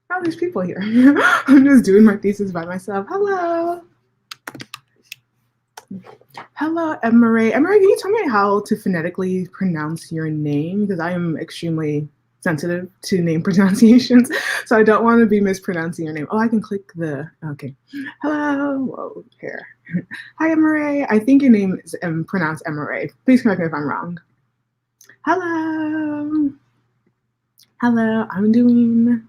All these people here. I'm just doing my thesis by myself. Hello. Hello, Emery. Emery, can you tell me how to phonetically pronounce your name? Because I am extremely sensitive to name pronunciations, so I don't want to be mispronouncing your name. Oh, I can click the, okay. Hello, whoa, here. Hi, Emery. I think your name is pronounced Emery. Please correct me if I'm wrong. Hello. Hello, I'm doing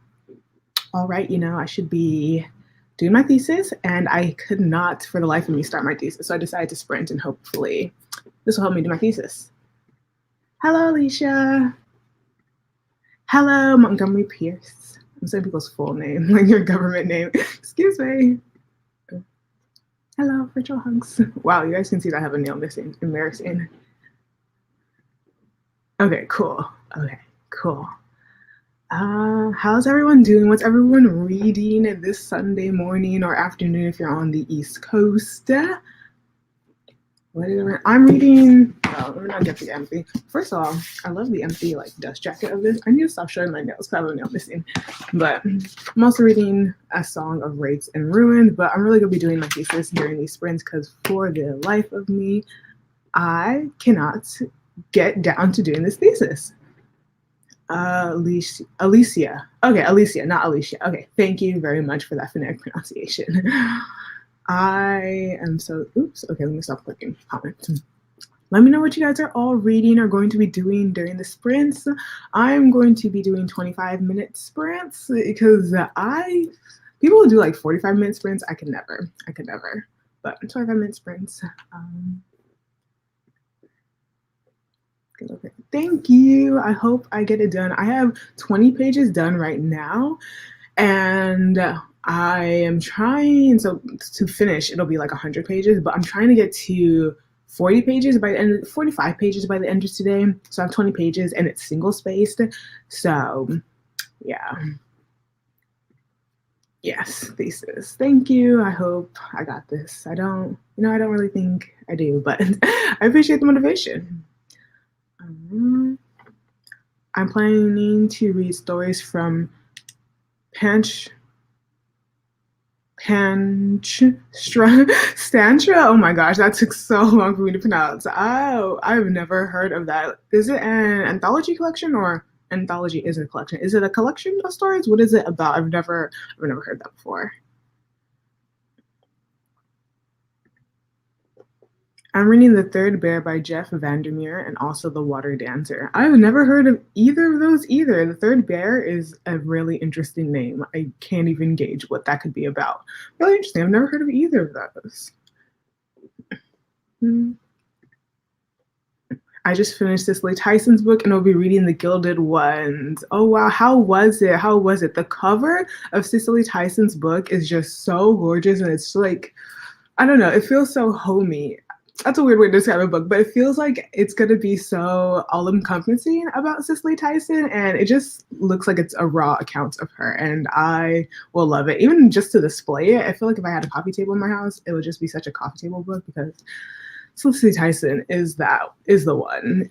all right. You know, I should be doing my thesis, and I could not for the life of me start my thesis. So I decided to sprint, and hopefully this will help me do my thesis. Hello, Alicia. Hello, Montgomery Pierce. I'm saying people's full name, like your government name. Excuse me. Hello, virtual hugs. Wow, you guys can see that I have a nail missing. Embarrassing. Okay, cool. Okay, cool. How's everyone doing? What's everyone reading this Sunday morning or afternoon if you're on the East Coast? I'm reading, oh, let me not get the empty. First of all, I love the empty like dust jacket of this. I need to stop showing my nails because I have a nail missing. But I'm also reading A Song of Rapes and Ruin, but I'm really gonna be doing my thesis during these sprints because for the life of me, I cannot get down to doing this thesis. Alicia. Okay, Alicia, not Alicia. Okay, thank you very much for that phonetic pronunciation. I am so, oops, okay, let me stop clicking comment. Let me know what you guys are all reading or going to be doing during the sprints. I'm going to be doing 25-minute sprints because people who do like 45-minute sprints, I could never, but 25-minute sprints. Okay. Thank you. I hope I get it done. I have 20 pages done right now, and I am trying, so to finish, it'll be like 100 pages, but I'm trying to get to 40 pages by the end, 45 pages by the end of today. So I have 20 pages and it's single spaced. So yeah. Yes, thesis. Thank you. I hope I got this. I don't really think I do, but I appreciate the motivation. I'm planning to read stories from Stantra. Oh my gosh, that took so long for me to pronounce. Oh, I've never heard of that. Is it an anthology collection or anthology is a collection? Is it a collection of stories? What is it about? I've never heard that before. I'm reading The Third Bear by Jeff Vandermeer and also The Water Dancer. I've never heard of either of those either. The Third Bear is a really interesting name. I can't even gauge what that could be about. Really interesting. I've never heard of either of those. I just finished Cicely Tyson's book and I'll be reading The Gilded Ones. Oh wow, how was it? How was it? The cover of Cicely Tyson's book is just so gorgeous and it's like, I don't know, it feels so homey. that's a weird way to describe a book, but it feels like it's going to be so all-encompassing about Cicely Tyson, and it just looks like it's a raw account of her, and I will love it. Even just to display it, I feel like if I had a coffee table in my house, it would just be such a coffee table book because Cicely Tyson is the one.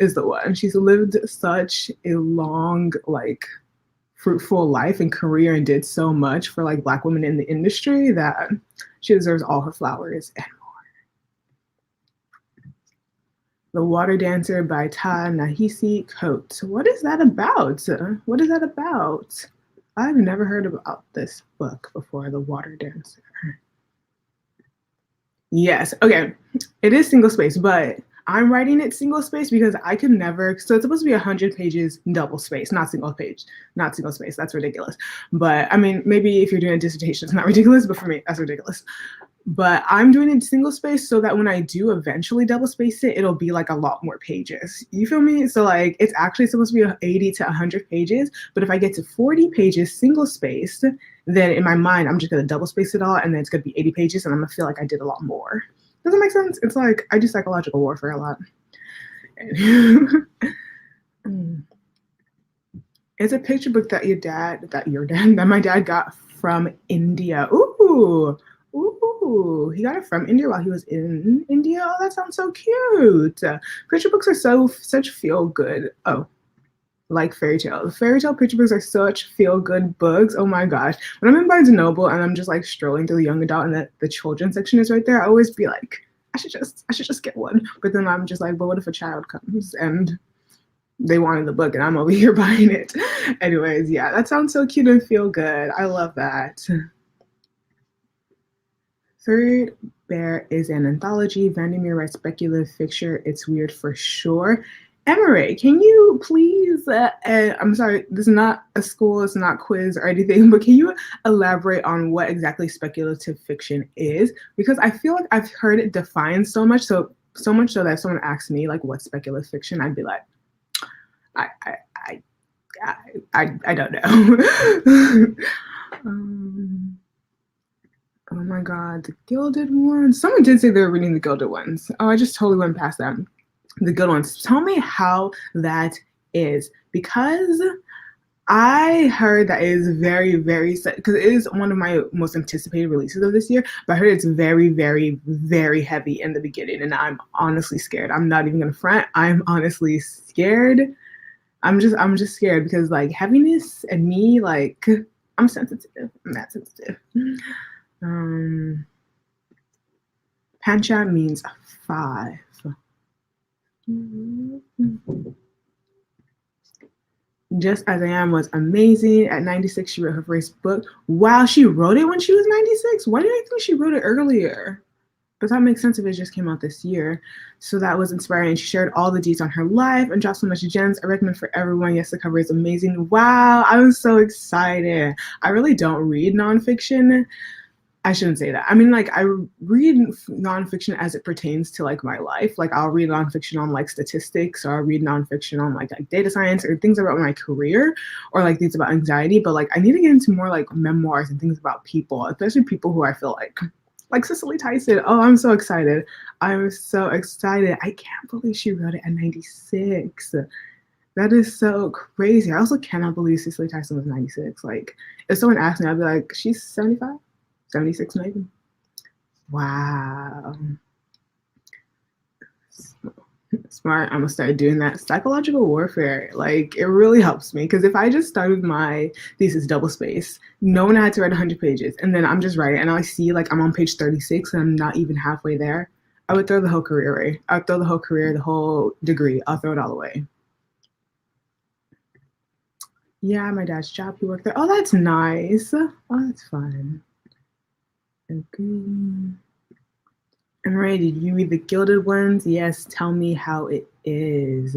She's lived such a long, like, fruitful life and career and did so much for like Black women in the industry that she deserves all her flowers and more. The Water Dancer by Ta-Nehisi Coates. What is that about? What is that about? I've never heard about this book before, The Water Dancer. Yes, okay. It is single space, but I'm writing it single space because I can never, so it's supposed to be 100 pages double space, not single space. That's ridiculous. But I mean, maybe if you're doing a dissertation, it's not ridiculous, but for me, that's ridiculous. But I'm doing it single space so that when I do eventually double space it, it'll be like a lot more pages. You feel me? So like, it's actually supposed to be 80 to 100 pages, but if I get to 40 pages single spaced, then in my mind, I'm just gonna double space it all and then it's gonna be 80 pages and I'm gonna feel like I did a lot more. Does that make sense? It's like, I do psychological warfare a lot. It's a picture book that my dad got from India. Ooh, he got it from India while he was in India. Oh, that sounds so cute. Picture books are such feel good. Oh, like fairy tale picture books are such feel good books. Oh my gosh, when I'm in Barnes and Noble and I'm just like strolling through the young adult and the children's section is right there, I always be like, I should just get one. But then I'm just like, but what if a child comes and they wanted the book and I'm over here buying it? Anyways, yeah, that sounds so cute and feel good. I love that. Third Bear is an anthology. Vandermeer writes speculative fiction. It's weird for sure. Emery, can you please, I'm sorry, this is not a school, it's not quiz or anything, but can you elaborate on what exactly speculative fiction is? Because I feel like I've heard it defined so much so that if someone asked me like what's speculative fiction, I'd be like, I don't know. Oh my God, the Gilded Ones. Someone did say they were reading the Gilded Ones. Oh, I just totally went past them. The good ones. Tell me how that is, because I heard that it is very, very, because it is one of my most anticipated releases of this year, but I heard it's very, very, very heavy in the beginning, and I'm honestly scared. I'm not even gonna front. I'm honestly scared. I'm just scared because like heaviness and me, like I'm sensitive. I'm that sensitive. Pancha means 5. Just As I Am was amazing. At 96, she wrote her first book. Wow, she wrote it when she was 96? Why did I think she wrote it earlier? But that makes sense if it just came out this year. So that was inspiring. She shared all the deets on her life and dropped so much gems. I recommend for everyone. Yes, the cover is amazing. Wow, I'm so excited. I really don't read nonfiction. I shouldn't say that. I mean, like, I read nonfiction as it pertains to like my life. Like, I'll read nonfiction on like statistics, or I'll read nonfiction on like data science or things about my career, or like things about anxiety. But like, I need to get into more like memoirs and things about people, especially people who I feel like Cicely Tyson. Oh, I'm so excited. I'm so excited. I can't believe she wrote it at 96. That is so crazy. I also cannot believe Cicely Tyson was 96. Like, if someone asked me, I'd be like, she's 75? 76 maybe. Wow. Smart. I'm gonna start doing that psychological warfare. Like, it really helps me, because if I just started my thesis double space, knowing I had to write 100 pages, and then I'm just writing and I see like I'm on page 36 and I'm not even halfway there, I would throw the whole career away. I'd throw the whole career, the whole degree, I'll throw it all away. Yeah, my dad's job, he worked there. Oh, that's nice. Oh, that's fun. Okay. And Ray, did you read the Gilded Ones? Yes, tell me how it is.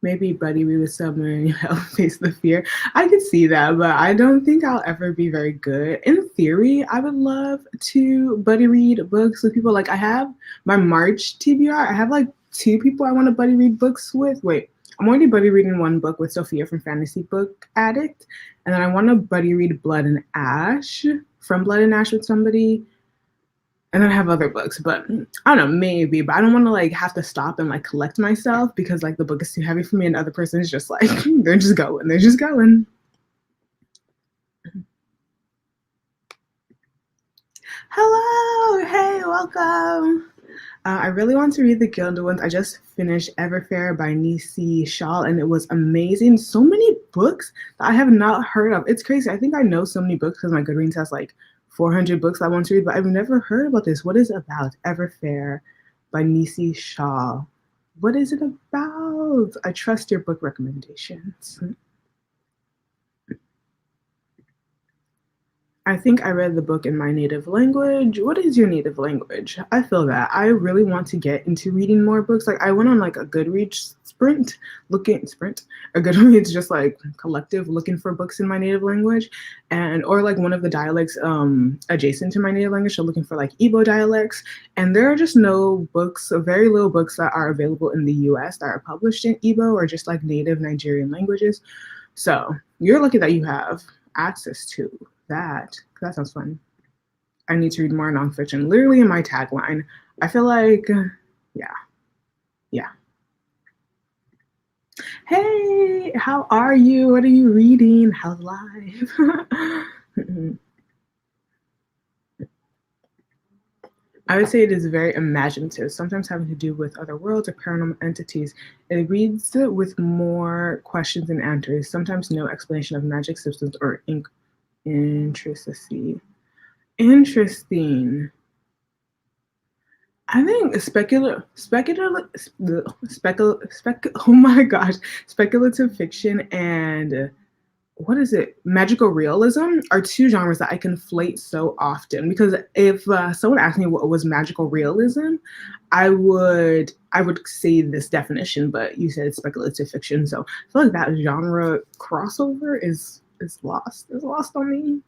Maybe buddy read with someone and you help face the fear. I could see that, but I don't think I'll ever be very good. In theory, I would love to buddy read books with people. Like, I have my March TBR. I have like 2 people I want to buddy read books with. Wait, I'm already buddy reading one book with Sophia from Fantasy Book Addict. And then I want to buddy read Blood and Ash, from Blood and Ash with somebody. And then I have other books, but I don't know, maybe, but I don't want to like have to stop and like collect myself because like the book is too heavy for me and the other person is just like, they're just going. Hello, hey, welcome. I really want to read the Kindle ones. I just finished Everfair by Nahisi and it was amazing. So many books that I have not heard of. It's crazy. I think I know so many books because my Goodreads has like 400 books I want to read, but I've never heard about this. What is it about? Everfair by Nahisi. What is it about? I trust your book recommendations. I think I read the book in my native language. What is your native language? I feel that. I really want to get into reading more books. Like I went on like a Goodreads a Goodreads just like collective looking for books in my native language or like one of the dialects adjacent to my native language. So looking for like Igbo dialects. And there are just no books, very little books that are available in the US that are published in Igbo or just like native Nigerian languages. So you're lucky that you have access to that. That sounds fun. I need to read more nonfiction. Literally in my tagline. I feel like, yeah. Hey, how are you? What are you reading? How's life? I would say it is very imaginative, sometimes having to do with other worlds or paranormal entities. It reads with more questions and answers, sometimes no explanation of magic systems or intricacy. Interesting. I think speculative fiction and what is it? Magical realism are two genres that I conflate so often because if someone asked me what was magical realism, I would say this definition, but you said speculative fiction, so I feel like that genre crossover is lost on me.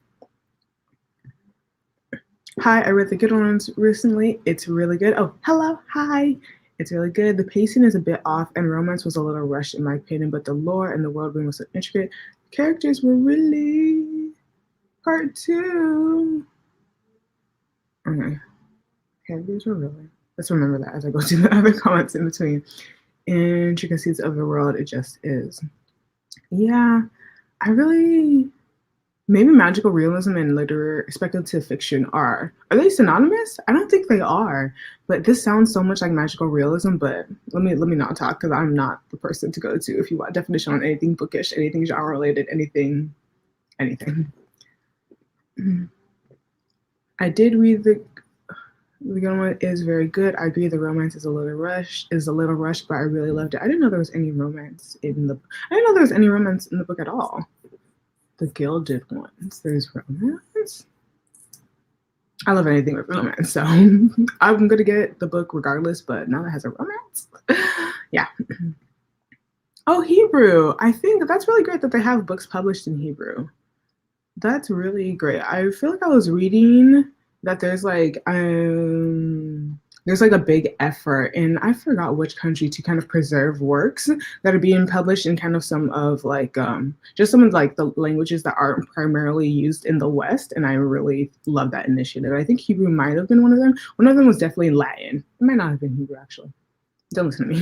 Hi, I read The Good Ones recently. It's really good. Oh, hello, hi. It's really good. The pacing is a bit off and romance was a little rushed in my opinion, but the lore and the world building was so intricate. Characters were really part two. Okay. Characters were really. Let's remember that as I go to the other comments in between. Intricacies of the world, it just is. Yeah, maybe magical realism and literary speculative fiction are they synonymous? I don't think they are, but this sounds so much like magical realism. But let me not talk because I'm not the person to go to if you want definition on anything bookish, anything genre related, anything. I did read the good one is very good. I agree the romance is a little rushed, but I really loved it. I didn't know there was any romance in the book at all. The Gilded Ones. There's romance. I love anything with romance, so I'm gonna get the book regardless. But now that has a romance, yeah. Oh, Hebrew. I think that's really great that they have books published in Hebrew. That's really great. I feel like I was reading that there's like a big effort in I forgot which country to kind of preserve works that are being published in kind of some of like just some of like the languages that aren't primarily used in the West, and I really love that initiative. I think Hebrew might have been one of them. One of them was definitely Latin. It might not have been Hebrew actually. Don't listen to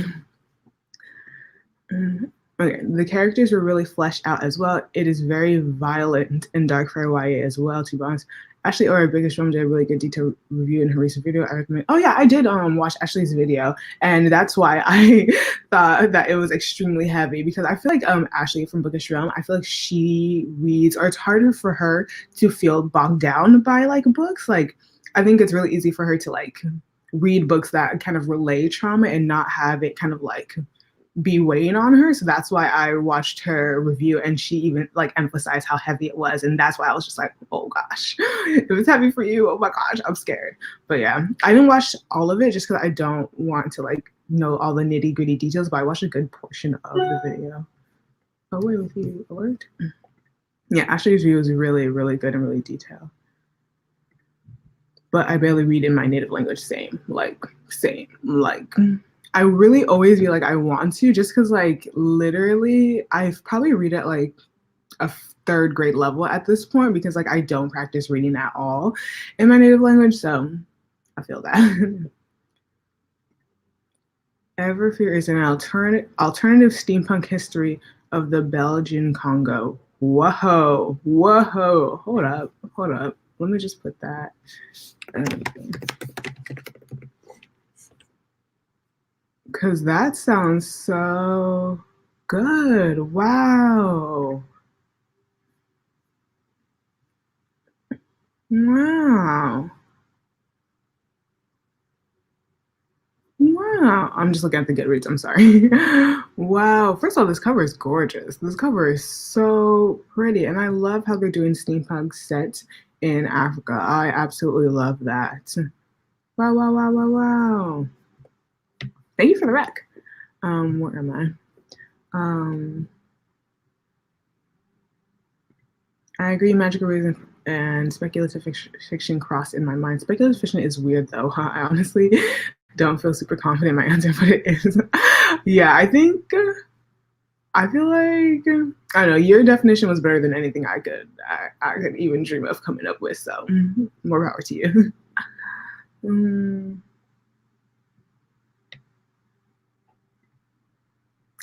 me. Okay, the characters were really fleshed out as well. It is very violent and dark for YA as well, to be honest. Ashley or Biggest Drum did a really good detailed review in her recent video. I recommend. Oh yeah, I did watch Ashley's video, and that's why I thought that it was extremely heavy because I feel like Ashley from Bookish Realm, I feel like she reads, or it's harder for her to feel bogged down by like books. Like I think it's really easy for her to like read books that kind of relay trauma and not have it kind of like be weighing on her. So that's why I watched her review and she even like emphasized how heavy it was. And that's why I was just like, oh gosh, it was heavy for you. Oh my gosh, I'm scared. But yeah, I didn't watch all of it just because I don't want to like know all the nitty gritty details, but I watched a good portion of the video. Away with you, alert. Yeah, Ashley's review was really, really good and really detailed. But I barely read in my native language, same. I really always be like, I want to, just because like literally I probably read at like a third grade level at this point because like I don't practice reading at all in my native language. So I feel that. Everfear is an alternative steampunk history of the Belgian Congo. Whoa, whoa, hold up. Let me just put that. Because that sounds so good. Wow. Wow. Wow. I'm just looking at the Goodreads. I'm sorry. Wow. First of all, this cover is gorgeous. This cover is so pretty. And I love how they're doing steampunk sets in Africa. I absolutely love that. Wow, wow, wow, wow, wow. Thank you for the rec. Where am I? I agree. Magical reason and speculative fiction cross in my mind. Speculative fiction is weird, though. Huh? I honestly don't feel super confident in my answer, but it is. Yeah, I think. I feel like I don't know. Your definition was better than anything I could even dream of coming up with. So more power to you.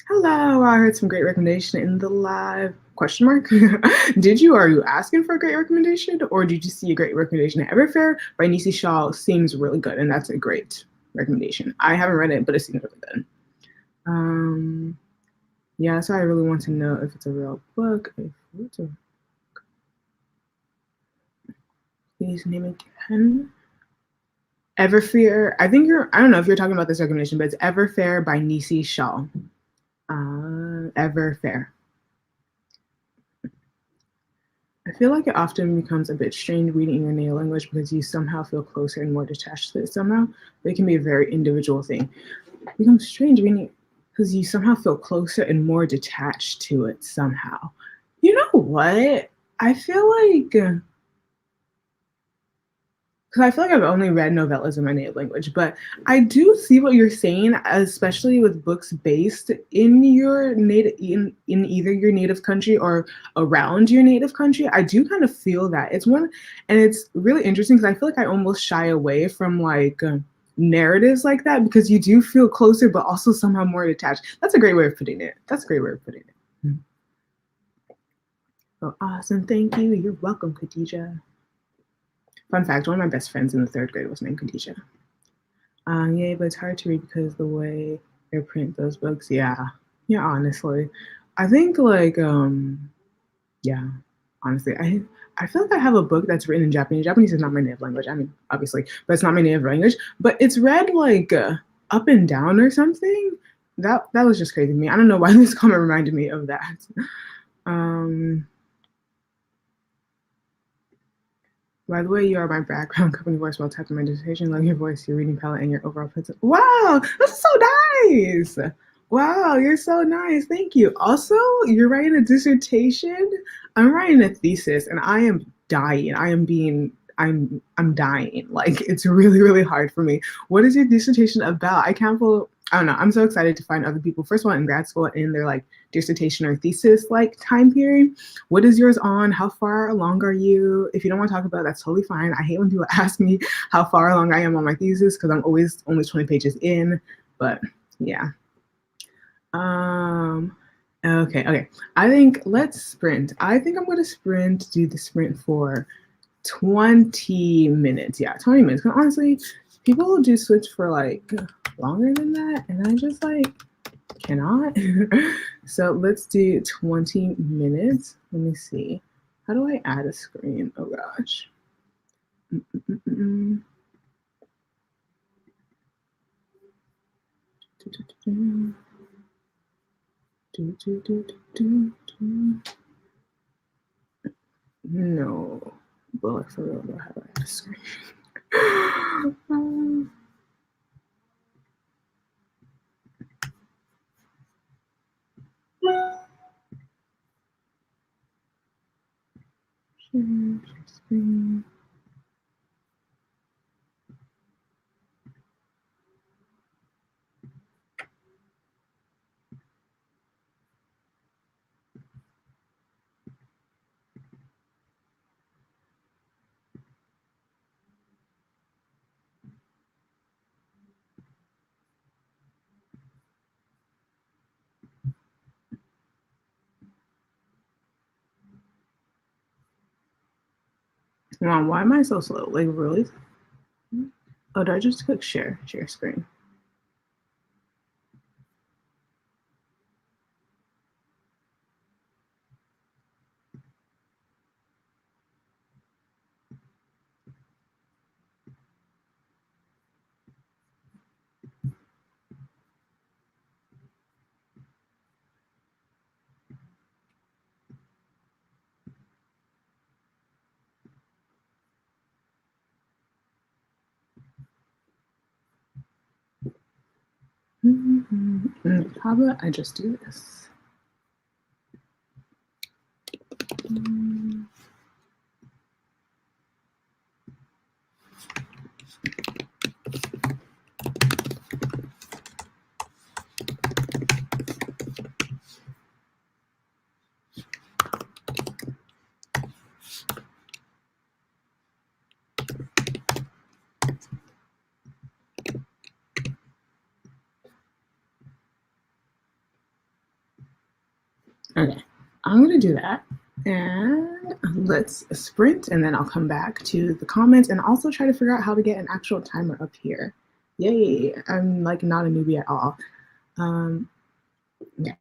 Hello, I heard some great recommendation in the live question mark. Are you asking for a great recommendation or did you see a great recommendation at Everfair by Nahisi Shaw? Seems really good and that's a great recommendation. I haven't read it, but it seems really good. Yeah, so I really want to know if it's a real book. Please name it again. Everfair. I don't know if you're talking about this recommendation, but it's Everfair by Nahisi Shaw. Everfair. I feel like it often becomes a bit strange reading in your native language because you somehow feel closer and more detached to it somehow, but it can be a very individual thing. It becomes strange reading because you somehow feel closer and more detached to it somehow. You know what? I feel like because I feel like I've only read novellas in my native language, but I do see what you're saying, especially with books based in your native in either your native country or around your native country. I do kind of feel that it's one, and it's really interesting because I feel like I almost shy away from like narratives like that because you do feel closer, but also somehow more detached. That's a great way of putting it. Oh, awesome! Thank you. You're welcome, Khadija. Fun fact, one of my best friends in the third grade was named Khadija. Yeah, but it's hard to read because the way they print those books. Yeah, honestly. I think like yeah, honestly. I feel like I have a book that's written in Japanese. Japanese is not my native language. I mean, obviously, but it's not my native language. But it's read like up and down or something. That was just crazy to me. I don't know why this comment reminded me of that. By the way, you are my background company voice while typing my dissertation. Love your voice, your reading palette, and your overall pencil. Wow, that's so nice. Wow, you're so nice. Thank you. Also, you're writing a dissertation. I'm writing a thesis, and I am dying. I'm dying. Like it's really, really hard for me. What is your dissertation about? I don't know. I'm so excited to find other people. First of all, in grad school, in their like dissertation or thesis like time period. What is yours on? How far along are you? If you don't want to talk about it, that's totally fine. I hate when people ask me how far along I am on my thesis because I'm always only 20 pages in. But yeah. Okay. I think let's sprint. I think I'm gonna do the sprint for 20 minutes. Yeah, 20 minutes. Because honestly, people do switch for like longer than that, and I just like cannot. So let's do 20 minutes. Let me see. How do I add a screen? Oh gosh. No. Well, for real, how do I add a screen? Screen. Wow, why am I so slow? Like, really? Oh, did I just click share? Share screen. How about I just do this? Okay, I'm gonna do that. And let's sprint, and then I'll come back to the comments and also try to figure out how to get an actual timer up here. Yay, I'm like not a newbie at all. Yeah.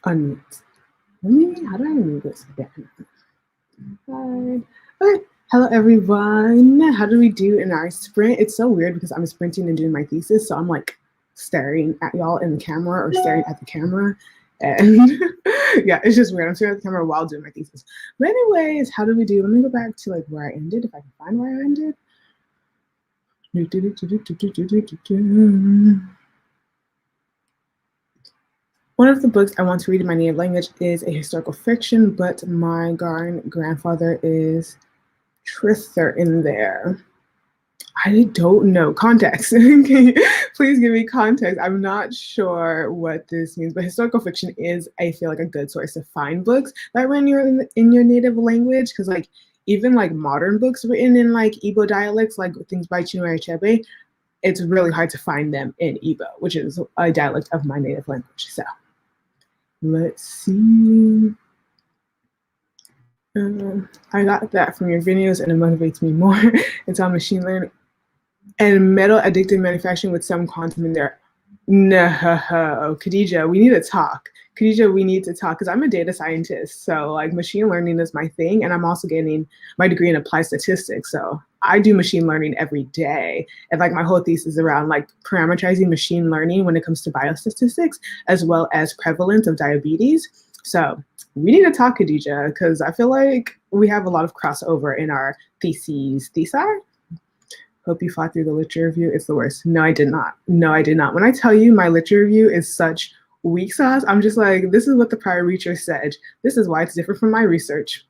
Unmute. How do I move this? Yeah. Okay. Hello, everyone. How do we do in our sprint? It's so weird because I'm sprinting and doing my thesis, so I'm like staring at y'all in the camera or staring at the camera. And yeah, it's just weird. I'm staring at the camera while doing my thesis. But anyways, how do we do? Let me go back to like where I ended, if I can find where I ended. One of the books I want to read in my native language is a historical fiction, but my grandfather is Trither in there. I don't know context. Please give me context. I'm not sure what this means, but historical fiction is, I feel like, a good source to find books that were in your native language, because like even like modern books written in like Igbo dialects, like things by Chinua Achebe, it's really hard to find them in Igbo, which is a dialect of my native language. So let's see. I got that from your videos and it motivates me more. It's on machine learning and metal addictive manufacturing with some quantum in there. No, Khadija, we need to talk. Khadija, we need to talk because I'm a data scientist. So like machine learning is my thing. And I'm also getting my degree in applied statistics. So I do machine learning every day. And like my whole thesis is around like parameterizing machine learning when it comes to biostatistics, as well as prevalence of diabetes. So we need to talk, Khadija, because I feel like we have a lot of crossover in our theses. Hope you fought through the literature review. It's the worst. No, I did not. No, I did not. When I tell you my literature review is such weak sauce, I'm just like, this is what the prior reacher said. This is why it's different from my research.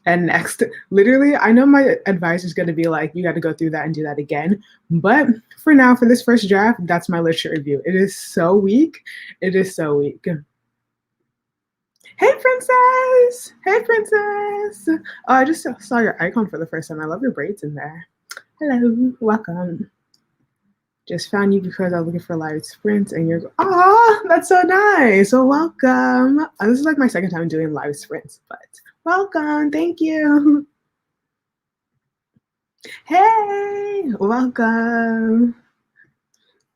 And next, literally, I know my advisor is going to be like, you got to go through that and do that again. But for now, for this first draft, that's my literature review. It is so weak. It is so weak. Hey, princess. Hey, princess. Oh, I just saw your icon for the first time. I love your braids in there. Hello, welcome. Just found you because I was looking for live sprints and you're, oh, that's so nice. So welcome. This is like my second time doing live sprints, but welcome, thank you. Hey, welcome.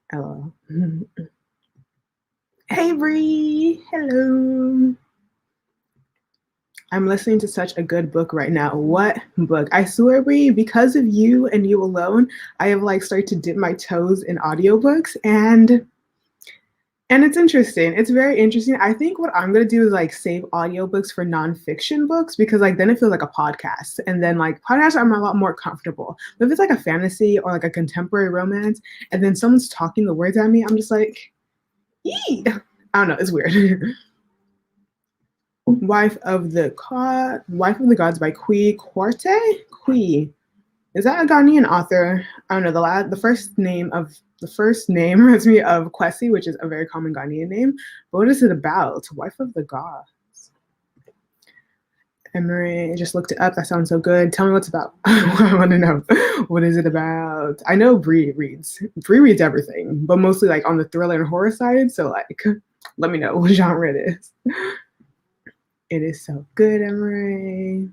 Hello. Hey, Bree, hello. I'm listening to such a good book right now. What book? I swear, Bree, because of you and you alone, I have like started to dip my toes in audiobooks and it's interesting. It's very interesting. I think what I'm gonna do is like save audiobooks for nonfiction books because like then it feels like a podcast. And then like podcasts I'm a lot more comfortable. But if it's like a fantasy or like a contemporary romance and then someone's talking the words at me, I'm just like, ee! I don't know, it's weird. Wife of the Gods by Kui Kwarte. Kui. Is that a Ghanaian author? I don't know. The first name reminds me of Kwesi, which is a very common Ghanaian name. But what is it about? Wife of the Gods. Emery, just looked it up. That sounds so good. Tell me what's about. I want to know. What is it about? I know Bree reads. Bree reads everything, but mostly like on the thriller and horror side. So like, let me know what genre it is. It is so good, Emery.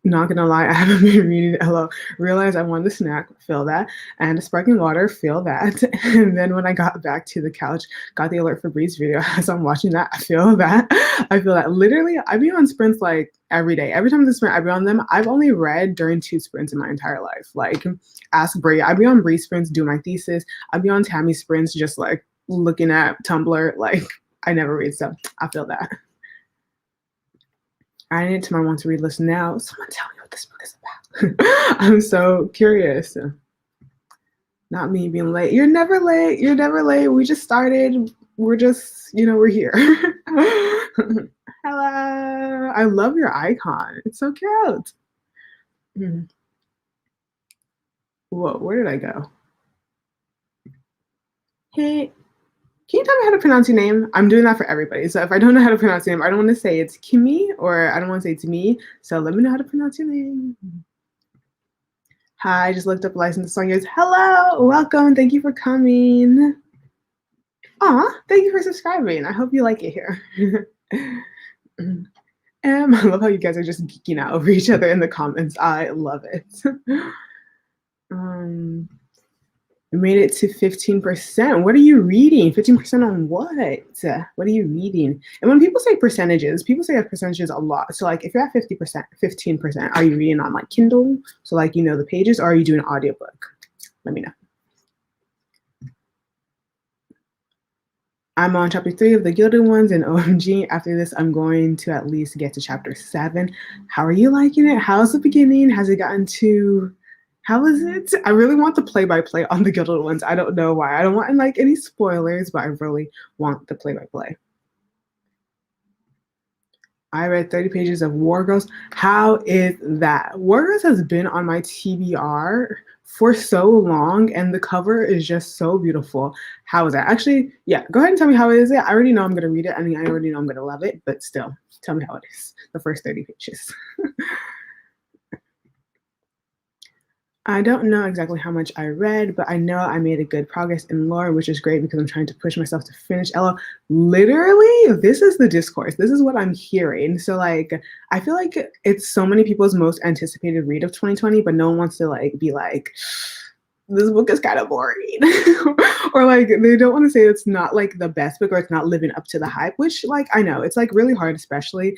Not gonna lie, I haven't been reading Hello. Realized I wanted a snack, feel that, and a sparkling water, feel that. And then when I got back to the couch, got the alert for Bree's video. As I'm watching that, I feel that. I feel that. Literally, I be on sprints like every day. Every time there's a sprint, I be on them. I've only read during 2 sprints in my entire life. Like, ask Bree. I be on Bree sprints, do my thesis. I be on Tammy sprints, just like looking at Tumblr. Like, I never read stuff. I feel that. I need to my want to read list now. Someone tell me what this book is about. I'm so curious. Not me being late. You're never late. You're never late. We just started. We're just, we're here. Hello. I love your icon. It's so cute. Whoa, where did I go? Hey. Can you tell me how to pronounce your name? I'm doing that for everybody. So if I don't know how to pronounce your name, I don't want to say it's Kimmy or I don't want to say it's me. So let me know how to pronounce your name. Hi, I just looked up license song yours. Hello, welcome. Thank you for coming. Aw, thank you for subscribing. I hope you like it here. I love how you guys are just geeking out over each other in the comments. I love it. You made it to 15%. What are you reading? 15% on what? What are you reading? And when people say percentages, people say percentages a lot. So like if you're at 50%, 15%, are you reading on like Kindle? So like you know the pages, or are you doing an audiobook? Let me know. I'm on chapter 3 of The Gilded Ones, and OMG, after this, I'm going to at least get to chapter 7. How are you liking it? How's the beginning? Has it gotten to, how is it? I really want the play-by-play on The Gilded Ones. I don't know why. I don't want like any spoilers, but I really want the play-by-play. I read 30 pages of War Girls. How is that? War Girls has been on my TBR for so long, and the cover is just so beautiful. How is that? Actually, yeah, go ahead and tell me how it is. I already know I'm going to read it. I mean, I already know I'm going to love it, but still, tell me how it is. The first 30 pages. I don't know exactly how much I read, but I know I made a good progress in lore, which is great because I'm trying to push myself to finish Ella. Literally, this is the discourse. This is what I'm hearing. So like, I feel like it's so many people's most anticipated read of 2020, but no one wants to like be like, this book is kind of boring. Or like they don't want to say it's not like the best book or it's not living up to the hype, which like I know it's like really hard, especially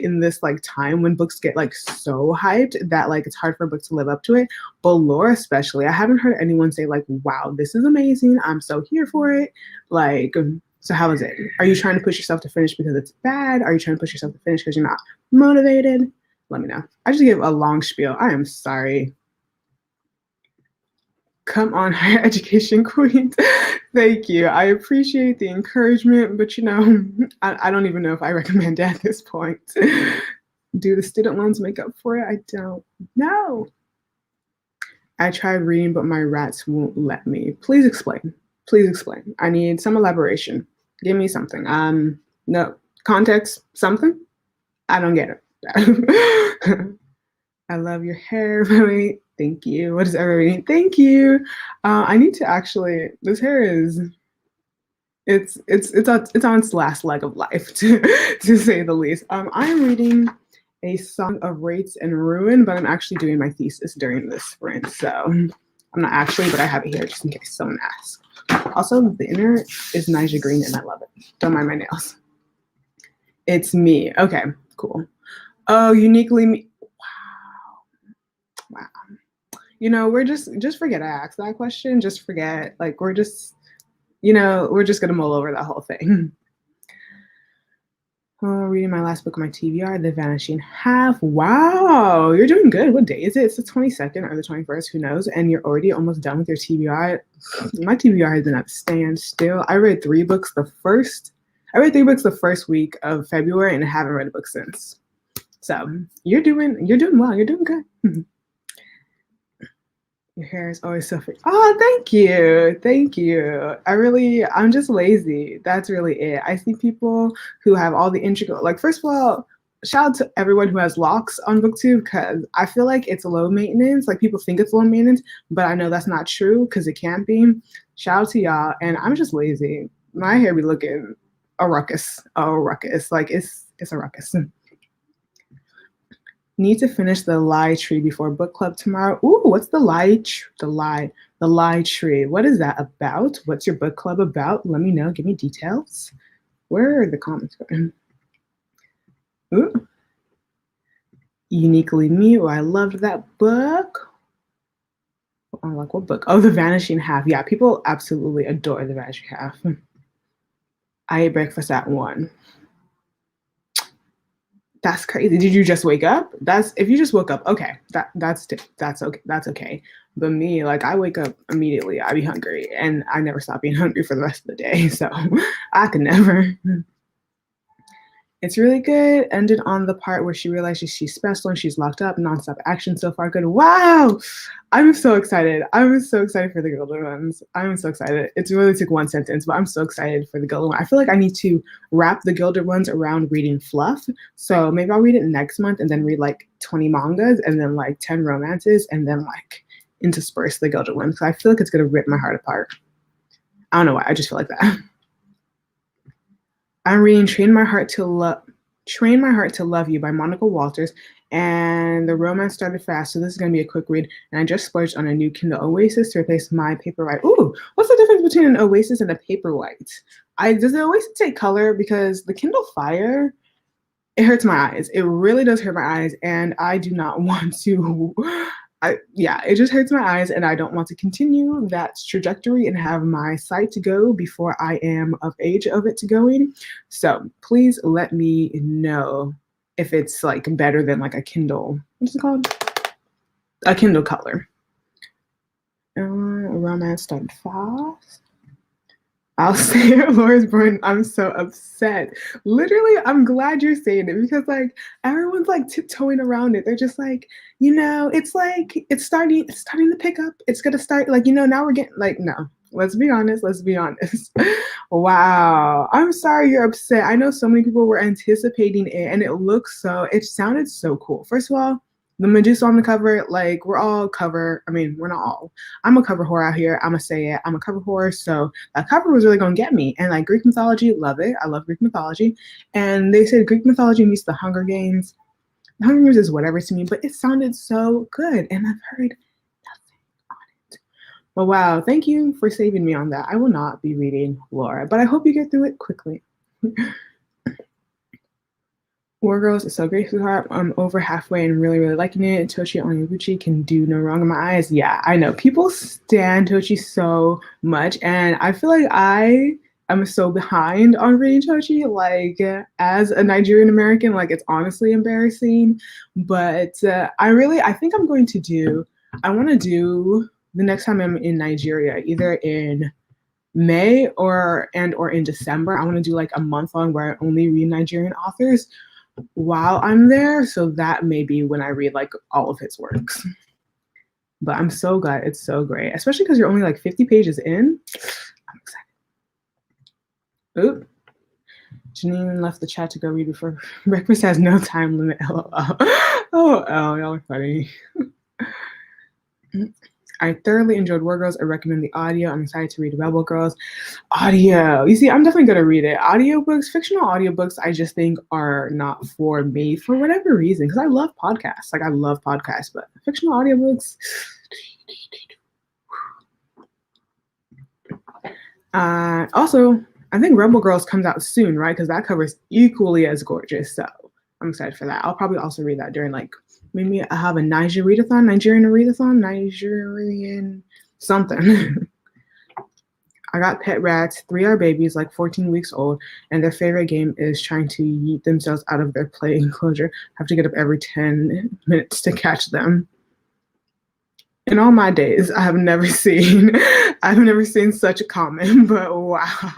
in this like time when books get like so hyped that like it's hard for a book to live up to it. But lore especially, I haven't heard anyone say like, wow, this is amazing, I'm so here for it. Like, so how is it? Are you trying to push yourself to finish because it's bad? Are you trying to push yourself to finish because you're not motivated? Let me know. I just gave a long spiel. I am sorry. Come on, higher education queens. Thank you. I appreciate the encouragement, but you know, I don't even know if I recommend it at this point. Do the student loans make up for it? I don't know. I tried reading, but my rats won't let me. Please explain. Please explain. I need some elaboration. Give me something. No context, something? I don't get it. I love your hair, Chloe. Thank you. What is everybody? Thank you. I need to actually. This hair is. It's on its last leg of life, to say the least. I am reading A Song of Rates and Ruin, but I'm actually doing my thesis during this sprint, so I'm not actually, but I have it here just in case someone asks. Also, the inner is Nija Green, and I love it. Don't mind my nails. It's me. Okay, cool. Oh, uniquely me. Wow. You know, we're just forget I asked that question. Just forget. Like, we're just, you know, we're just going to mull over that whole thing. Oh, reading my last book on my TBR, The Vanishing Half. Wow, you're doing good. What day is it? It's the 22nd or the 21st, who knows? And you're already almost done with your TBR. My TBR has been at standstill. I read 3 books the first week of February, and I haven't read a book since. So you're doing well. You're doing good. Your hair is always so free. Oh, thank you. Thank you. I'm just lazy. That's really it. I see people who have all the intricate, like, first of all, shout out to everyone who has locks on booktube, because I feel like it's low maintenance. Like, people think it's low maintenance, but I know that's not true because it can't be. Shout out to y'all. And I'm just lazy. My hair be looking a ruckus. Like, it's a ruckus. Need to finish The Lie Tree before book club tomorrow. Ooh, what's The Lie Tree? What is that about? What's your book club about? Let me know. Give me details. Where are the comments going? Ooh. Uniquely Me. Oh, I loved that book. Oh, like, what book? Oh, The Vanishing Half. Yeah, people absolutely adore The Vanishing Half. I ate breakfast at 1. That's crazy. Did you just wake up? If you just woke up, okay. That's okay. That's okay. But me, like, I wake up immediately. I be hungry, and I never stop being hungry for the rest of the day. So I could never. It's really good. Ended on the part where she realizes she's special and she's locked up. Nonstop action so far. Good. Wow. I'm so excited. I'm so excited for the Gilded Ones. I'm so excited. It really took one sentence, but I'm so excited for the Gilded One. I feel like I need to wrap the Gilded Ones around reading fluff. So maybe I'll read it next month and then read like 20 mangas and then like 10 romances and then like intersperse the Gilded Ones. So I feel like it's going to rip my heart apart. I don't know why. I just feel like that. I'm reading Train My Heart to Love. Train My Heart to Love You by Monica Walters. And the romance started fast, so this is going to be a quick read. And I just splurged on a new Kindle Oasis to replace my Paperwhite. Ooh, what's the difference between an Oasis and a Paperwhite? Does the Oasis take color? Because the Kindle Fire, it hurts my eyes. It really does hurt my eyes, and I do not want to. It just hurts my eyes, and I don't want to continue that trajectory and have my sight to go before I am of age of it to going. So please let me know if it's like better than like a Kindle. What's it called? A Kindle Color. Romance started fast. I'll say it, Laura's born. I'm so upset. Literally, I'm glad you're saying it because like everyone's like tiptoeing around it. They're just like, it's like it's starting to pick up. It's gonna start like, now we're getting like, no. Let's be honest. Wow. I'm sorry you're upset. I know so many people were anticipating it and it sounded so cool. First of all, the Medusa on the cover, like we're not all. I'm a cover whore out here. I'm gonna say it. I'm a cover whore. So that cover was really gonna get me. And like Greek mythology, love it. I love Greek mythology. And they said Greek mythology meets the Hunger Games. The Hunger Games is whatever to me, but it sounded so good. And I've heard nothing on it. Well, wow. Thank you for saving me on that. I will not be reading Laura, but I hope you get through it quickly. War Girls is so great, sweetheart. I'm over halfway and really, really liking it. Tochi Onyebuchi can do no wrong in my eyes. Yeah, I know. People stan Tochi so much, and I feel like I am so behind on reading Tochi. Like, as a Nigerian American, like, it's honestly embarrassing. But I think I want to do the next time I'm in Nigeria, either in May or in December, I want to do like a month long where I only read Nigerian authors while I'm there, so that may be when I read like all of his works. But I'm so glad. It's so great, especially because you're only like 50 pages in. I'm excited. Oop. Janine left the chat to go read before breakfast. Has no time limit. LOL. Oh, y'all are funny. I thoroughly enjoyed War Girls. I recommend the audio. I'm excited to read Rebel Girls. Audio. You see, I'm definitely going to read it. Audiobooks, fictional audiobooks, I just think are not for me for whatever reason. Because I love podcasts. Like, I love podcasts. But fictional audiobooks. Also, I think Rebel Girls comes out soon, right? Because that cover is equally as gorgeous. So I'm excited for that. I'll probably also read that during like, maybe I have a Nigerian something. I got pet rats. 3 are babies, like 14 weeks old, and their favorite game is trying to yeet themselves out of their play enclosure. Have to get up every 10 minutes to catch them. In all my days, I've never seen such a comment, but wow.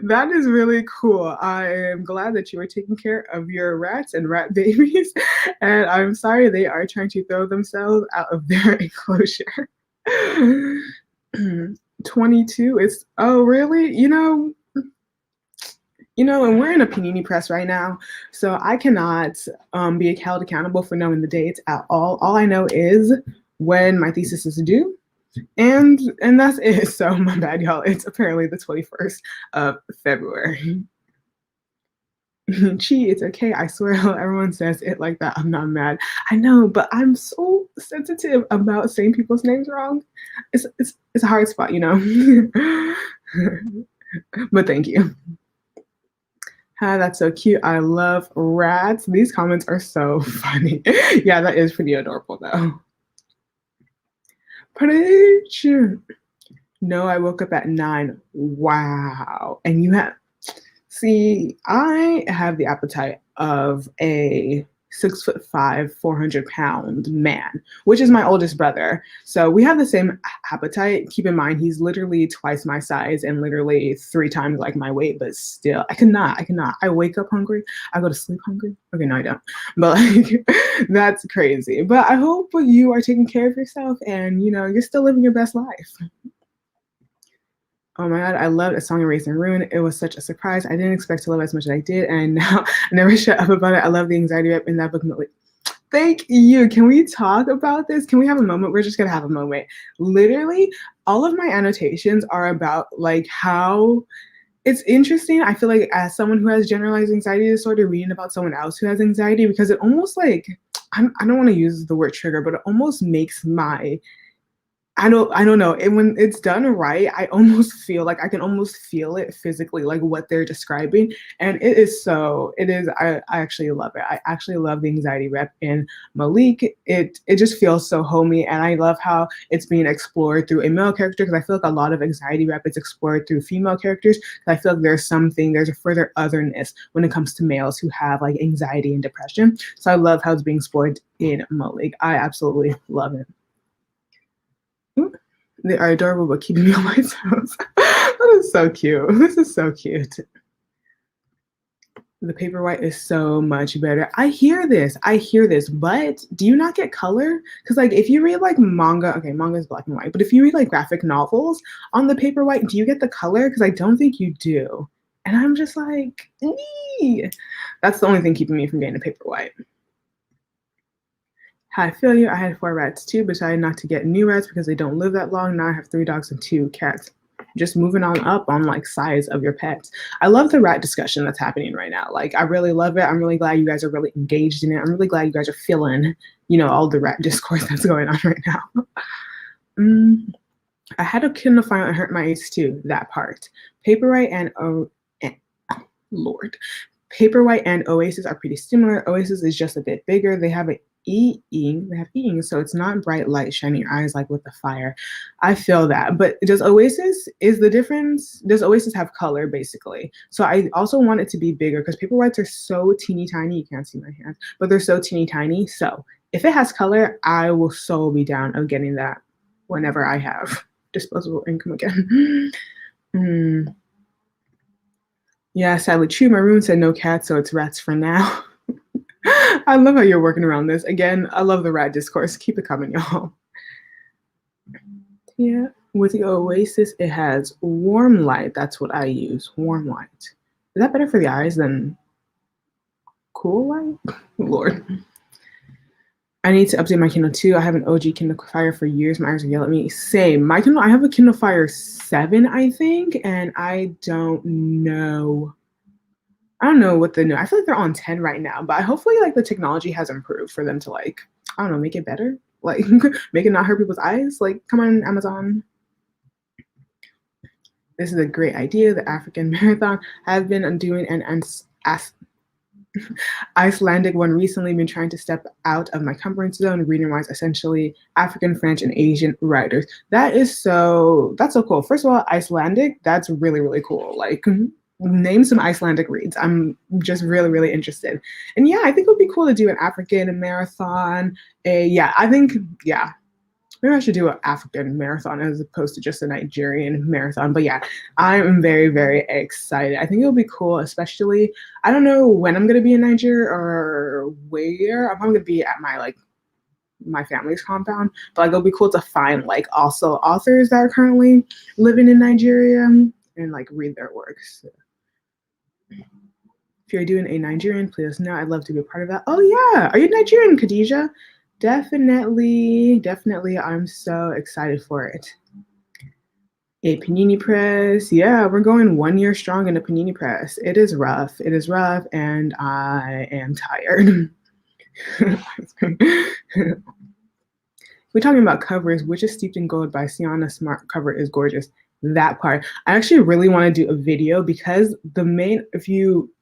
That is really cool. I am glad that you are taking care of your rats and rat babies, and I'm sorry they are trying to throw themselves out of their enclosure. 22 is, oh really? And we're in a panini press right now, so I cannot be held accountable for knowing the dates at all. All I know is when my thesis is due. And that's it. So my bad, y'all. It's apparently the 21st of February. Chi, it's okay. I swear, everyone says it like that. I'm not mad. I know, but I'm so sensitive about saying people's names wrong. It's a hard spot, But thank you. That's so cute. I love rats. These comments are so funny. Yeah, that is pretty adorable, though. Preach. No, I woke up at 9. Wow. And I have the appetite of a 6'5", 400-pound man, which is my oldest brother. So we have the same appetite. Keep in mind, he's literally twice my size and literally 3 times like my weight, but still, I cannot. I wake up hungry. I go to sleep hungry. Okay, no, I don't. But like, that's crazy. But I hope you are taking care of yourself and, you're still living your best life. Oh my God, I loved A Song of Race and Ruin. It was such a surprise. I didn't expect to love it as much as I did, and now I never shut up about it. I love the anxiety rep in that book. Thank you. Can we talk about this? Can we have a moment? We're just going to have a moment. Literally, all of my annotations are about like how It's interesting. I feel like as someone who has generalized anxiety disorder, reading about someone else who has anxiety, because it almost like I don't want to use the word trigger, but it almost makes my I don't know. And when it's done right, I almost feel like I can almost feel it physically, like what they're describing. And it is, I actually love it. I actually love the anxiety rep in Malik. It just feels so homey. And I love how it's being explored through a male character, because I feel like a lot of anxiety rep is explored through female characters. I feel like there's a further otherness when it comes to males who have like anxiety and depression. So I love how it's being explored in Malik. I absolutely love it. They are adorable, but keeping me on my toes. That is so cute. This is so cute. The Paperwhite is so much better. I hear this, but do you not get color? Because like if you read like manga, okay, manga is black and white, but if you read like graphic novels on the Paperwhite, do you get the color? Because I don't think you do. And I'm just like, nee. That's the only thing keeping me from getting a Paperwhite. I feel you. I had 4 rats too, but decided not to get new rats because they don't live that long. Now I have 3 dogs and 2 cats. Just moving on up on like size of your pets. I love the rat discussion that's happening right now. Like I really love it. I'm really glad you guys are really engaged in it. I'm really glad you guys are feeling, all the rat discourse that's going on right now. I had a Kindle Fire that hurt my ace too. That part. Paperwhite and Lord. Paperwhite and Oasis are pretty similar. Oasis is just a bit bigger. They have e-ing, so it's not bright light shining your eyes like with the fire. I feel that. But does Oasis have color basically? So I also want it to be bigger because Paperwhites are so teeny tiny. You can't see my hands, but they're so teeny tiny. So if it has color, I will so be down of getting that whenever I have disposable income again. Yeah, sadly true. My room said no cats, so it's rats for now. I love how you're working around this. Again, I love the rat discourse. Keep it coming, y'all. Yeah, with the Oasis, it has warm light. That's what I use, warm light. Is that better for the eyes than cool light? Lord. I need to update my Kindle too. I have an OG Kindle Fire for years. My eyes are yelling at me. Same. My Kindle, I have a Kindle Fire 7, I think, and I don't know what the new. I feel like they're on 10 right now, but hopefully like the technology has improved for them to like, I don't know, make it better. Like make it not hurt people's eyes. Like, come on, Amazon. This is a great idea. The African Marathon. I've been doing an Icelandic one recently, been trying to step out of my comfort zone, reading wise essentially African, French, and Asian writers. That's so cool. First of all, Icelandic, that's really, really cool. Like name some Icelandic reads. I'm just really, really interested. And yeah, I think it would be cool to do an African marathon. Maybe I should do an African marathon as opposed to just a Nigerian marathon. But yeah, I'm very, very excited. I think it'll be cool, especially, I don't know when I'm going to be in Nigeria or where. I'm probably going to be at my family's compound. But like, it'll be cool to find like also authors that are currently living in Nigeria and like read their works. If you're doing a Nigerian, please let us know. I'd love to be a part of that. Oh yeah, are you Nigerian, Khadija? Definitely. I'm so excited for it. A Panini press. Yeah, we're going 1 year strong in a Panini press. It is rough, and I am tired. We're talking about covers. Which is Steeped in Gold by Sienna Smart cover is gorgeous. That part. I actually really want to do a video because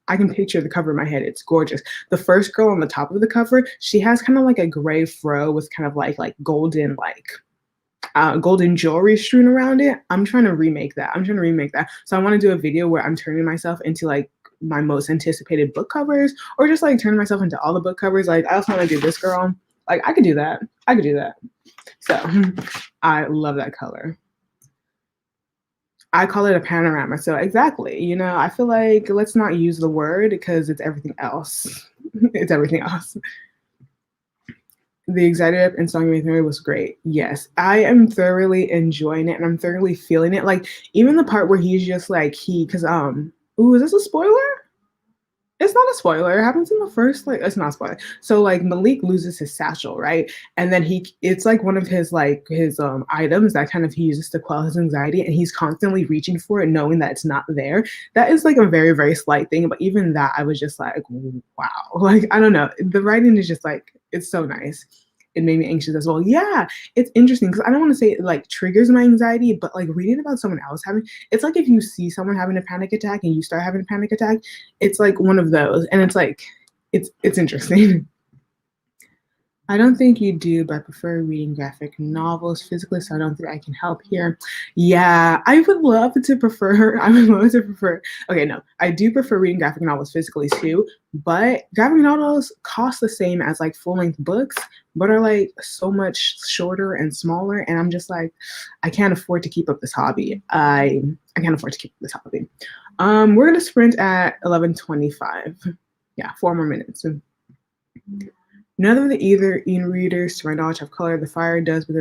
I can picture the cover in my head. It's gorgeous. The first girl on the top of the cover, she has kind of like a gray fro with kind of like golden golden jewelry strewn around it. I'm trying to remake that. So I want to do a video where I'm turning myself into like my most anticipated book covers, or just like turning myself into all the book covers. Like I also want to do this girl. Like I could do that. So I love that color. I call it a panorama. So exactly, I feel like let's not use the word because it's everything else. It's everything else. The excited and song theory was great. Yes, I am thoroughly enjoying it and I'm thoroughly feeling it. Like even the part where he's just like because is this a spoiler? It's not a spoiler. It happens in the first, like, it's not a spoiler. So like Malik loses his satchel, right? And then it's like one of his items that kind of he uses to quell his anxiety, and he's constantly reaching for it, knowing that it's not there. That is like a very, very slight thing. But even that, I was just like, wow. Like, I don't know. The writing is just like, it's so nice. It made me anxious as well. Yeah, it's interesting because I don't want to say it like triggers my anxiety, but like reading about someone else having, it's like if you see someone having a panic attack and you start having a panic attack, it's like one of those, and it's like it's interesting. I don't think you do, but I prefer reading graphic novels physically, so I don't think I can help here. Yeah, I would love to prefer, I would love to prefer, okay, no, I do prefer reading graphic novels physically too, but graphic novels cost the same as like full-length books, but are like so much shorter and smaller, and I'm just like, I can't afford to keep up this hobby. I can't afford to keep up this hobby. We're gonna sprint at 11:25. Yeah, 4 more minutes. None of the either e-readers, to my knowledge, have color. The Fire does, but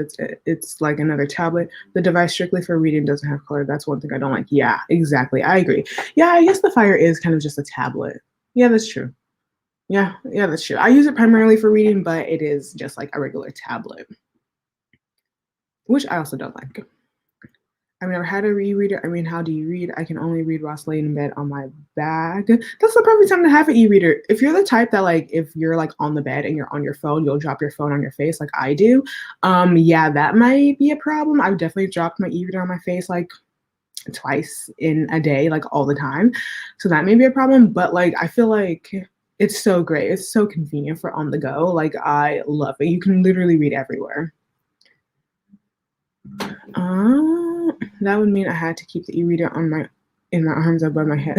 it's like another tablet. The device strictly for reading doesn't have color. That's one thing I don't like. Yeah, exactly. I agree. Yeah, I guess the Fire is kind of just a tablet. Yeah, that's true. Yeah, that's true. I use it primarily for reading, but it is just like a regular tablet, which I also don't like. I've never had a e-reader. I mean, how do you read? I can only read whilst laying in bed on my back. That's the perfect time to have an e-reader. If you're the type that like, if you're like on the bed and you're on your phone, you'll drop your phone on your face like I do. Yeah, that might be a problem. I've definitely dropped my e-reader on my face like twice in a day, like all the time. So that may be a problem, but like, I feel like it's so great. It's so convenient for on the go. Like I love it. You can literally read everywhere. That would mean I had to keep the e-reader in my arms above my head.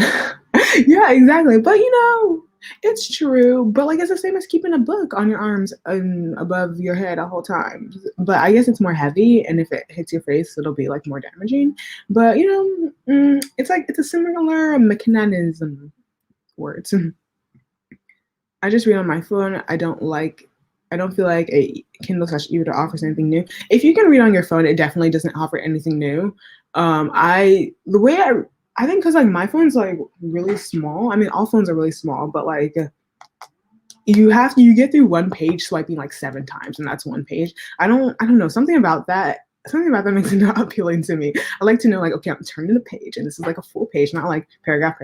Yeah, exactly. But you know, it's true. But like it's the same as keeping a book on your arms and above your head the whole time. But I guess it's more heavy, and if it hits your face, it'll be like more damaging. But you know, it's like it's a similar mechanism. Words. I just read on my phone. I don't feel like a Kindle / e-reader offers anything new. If you can read on your phone, it definitely doesn't offer anything new. I think because like my phone's like really small. I mean, all phones are really small, but like you get through one page swiping like 7 times, and that's one page. I don't know, something about that makes it not appealing to me. I like to know like, okay, I'm turning the page, and this is like a full page, not like paragraph.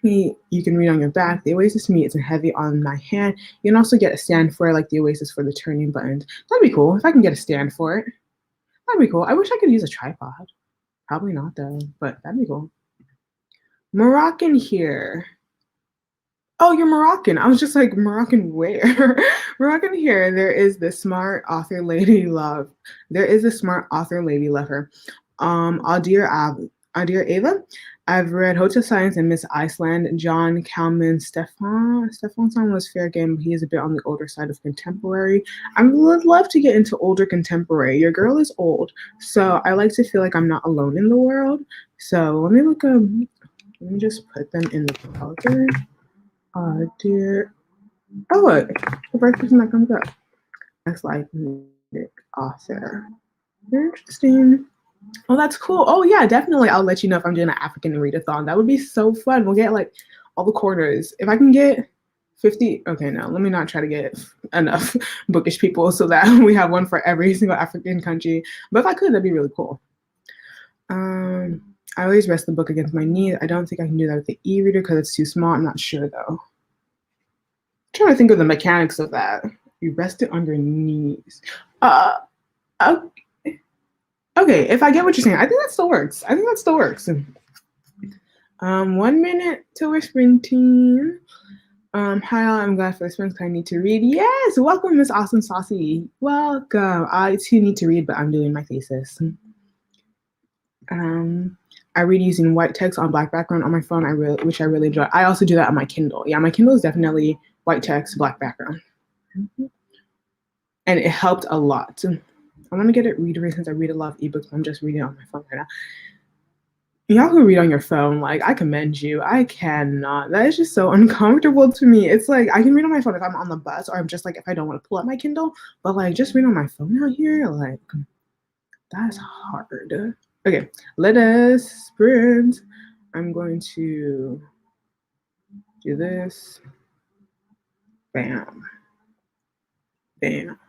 You can read on your back. The Oasis to me isn't heavy on my hand. You can also get a stand for it, like the Oasis for the turning buttons. That'd be cool if I can get a stand for it. That'd be cool. I wish I could use a tripod. Probably not though, but that'd be cool. Moroccan here. Oh, you're Moroccan. I was just like, Moroccan where? Moroccan here. There is the smart author lady love. There is a smart author lady lover. Dear Ava, I've read Hotel Science and Miss Iceland. John Kalman Stefansson was fair game, but he is a bit on the older side of contemporary. I would love to get into older contemporary. Your girl is old, so I like to feel like I'm not alone in the world. So let me just put them in the browser. Dear, oh look, the first person that comes up. Next life author. Very interesting. Oh, that's cool. Oh yeah, definitely. I'll let you know if I'm doing an African readathon. That would be so fun. We'll get like all the corners. If I can get 50, okay, no, let me not try to get enough bookish people so that we have one for every single African country. But if I could, that'd be really cool. I always rest the book against my knee. I don't think I can do that with the e-reader because it's too small. I'm not sure though. I'm trying to think of the mechanics of that. You rest it on your knees. Okay, if I get what you're saying, I think that still works. 1 minute till we're sprinting. Hi, I'm glad for the sprint. I need to read. Yes, welcome, Miss Awesome Saucy. Welcome. I too need to read, but I'm doing my thesis. I read using white text on black background on my phone, which I really enjoy. I also do that on my Kindle. Yeah, my Kindle is definitely white text, black background. And it helped a lot. I want to get it reader since I read a lot of ebooks. I'm just reading on my phone right now. Y'all who read on your phone, like, I commend you. I cannot. That is just so uncomfortable to me. It's like, I can read on my phone if I'm on the bus, or I'm just like, if I don't want to pull up my Kindle, but like, just read on my phone out here, like, that's hard. Okay, let us sprint. I'm going to do this. Bam, bam.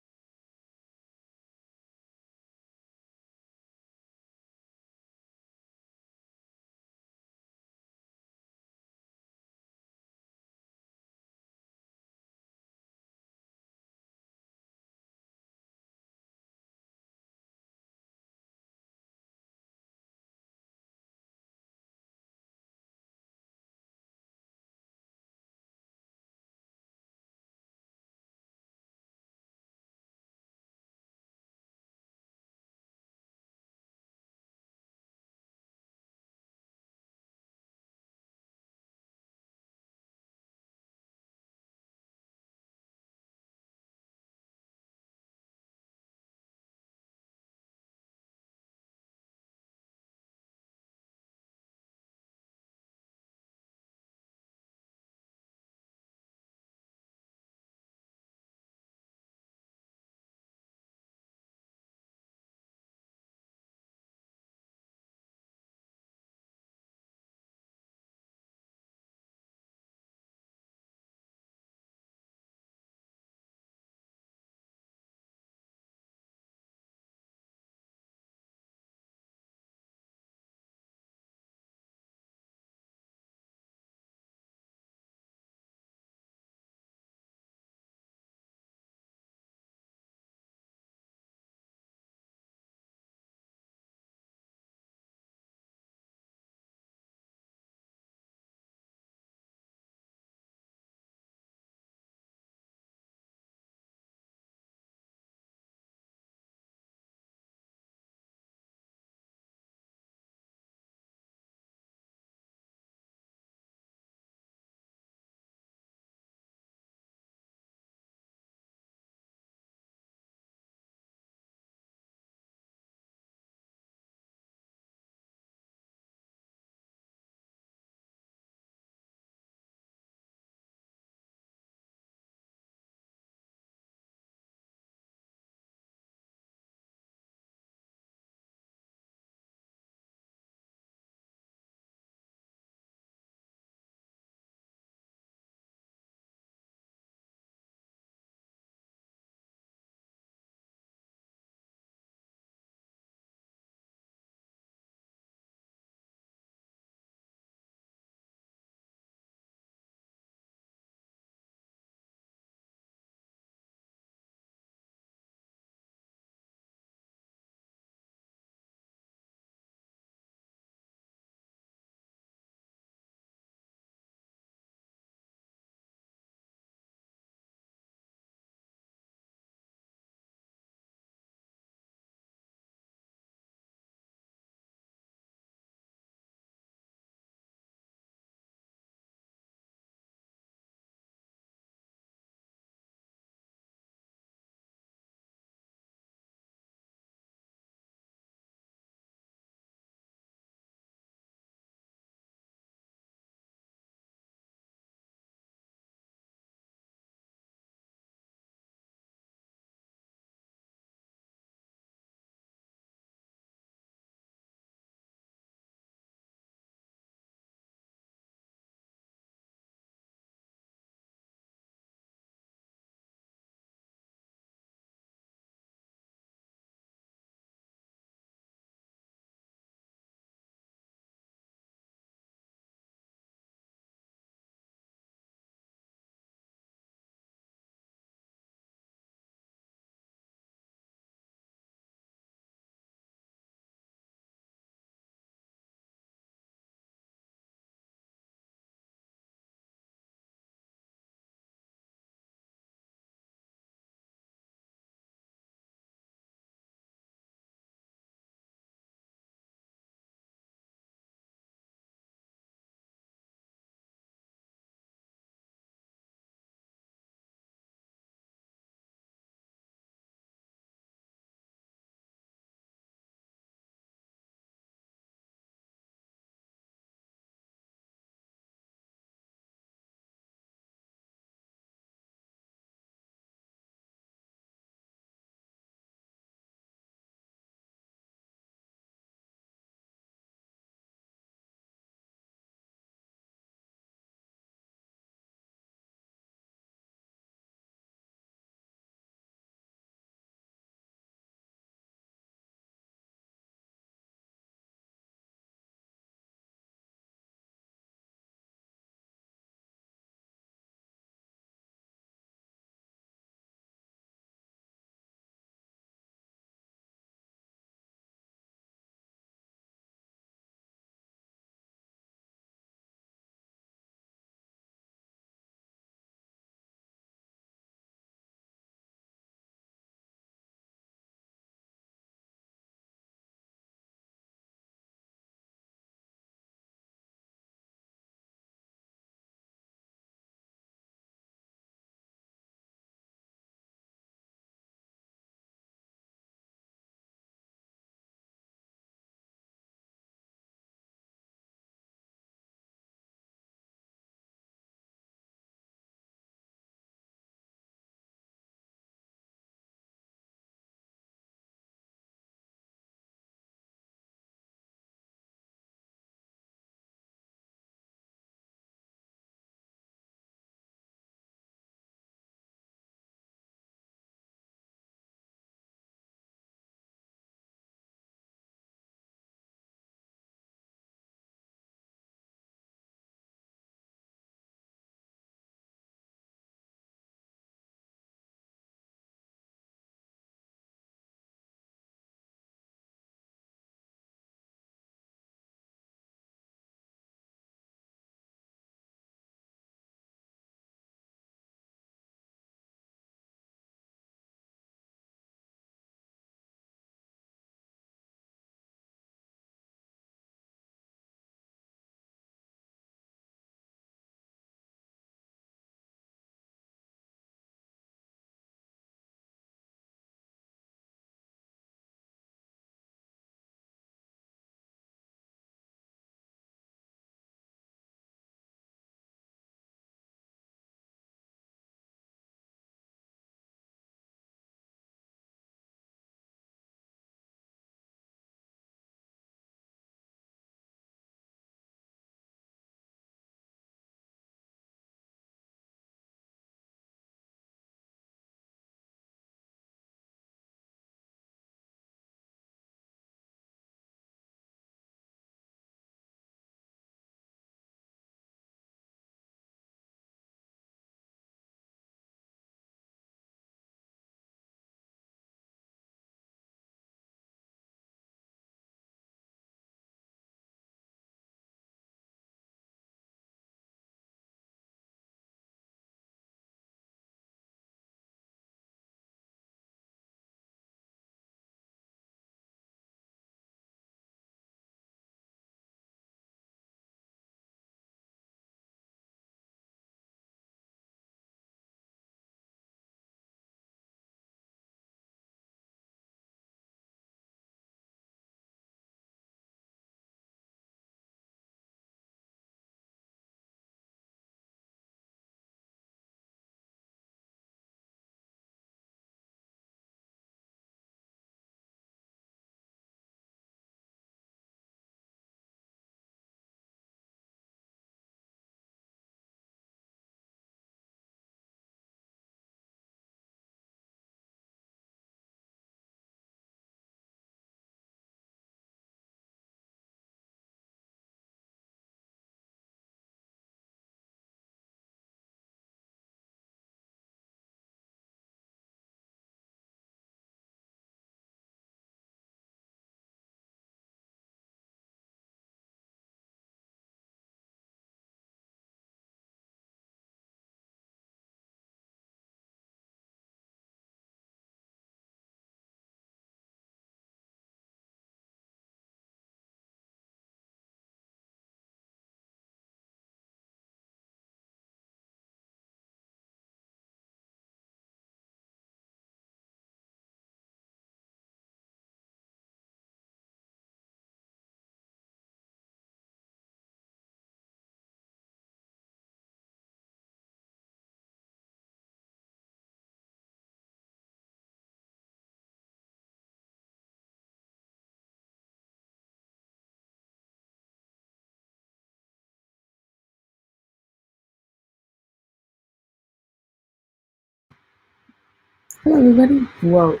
Hello, everybody. Whoa.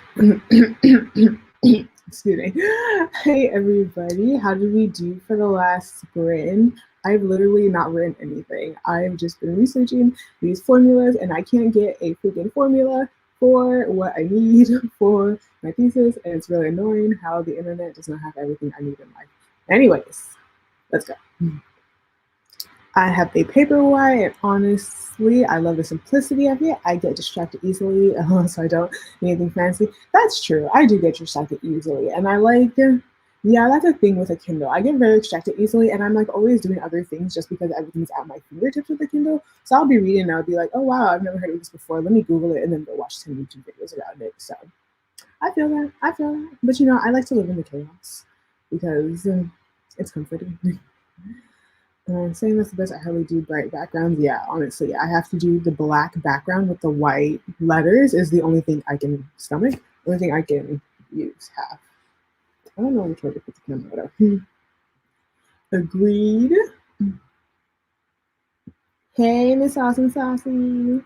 Excuse me. Hey, everybody. How did we do for the last sprint? I've literally not written anything. I've just been researching these formulas, and I can't get a freaking formula for what I need for my thesis, and it's really annoying how the internet does not have everything I need in life. Anyways, let's go. I have a Paperwhite, and honestly, I love the simplicity of it. I get distracted easily, so I don't need anything fancy. That's true. I do get distracted easily, and I like, yeah, that's a thing with a Kindle. I get very distracted easily, and I'm like always doing other things just because everything's at my fingertips with the Kindle. So I'll be reading, and I'll be like, oh wow, I've never heard of this before. Let me Google it, and then go watch 10 YouTube videos around it. So I feel that. I feel that. But I like to live in the chaos because it's comforting. Saying that's the best. I hardly do bright backgrounds. Yeah, honestly, I have to do the black background with the white letters is the only thing I can stomach. The only thing I can have. I don't know which way to put the camera. Agreed. Hey, Miss Awesome Saucy.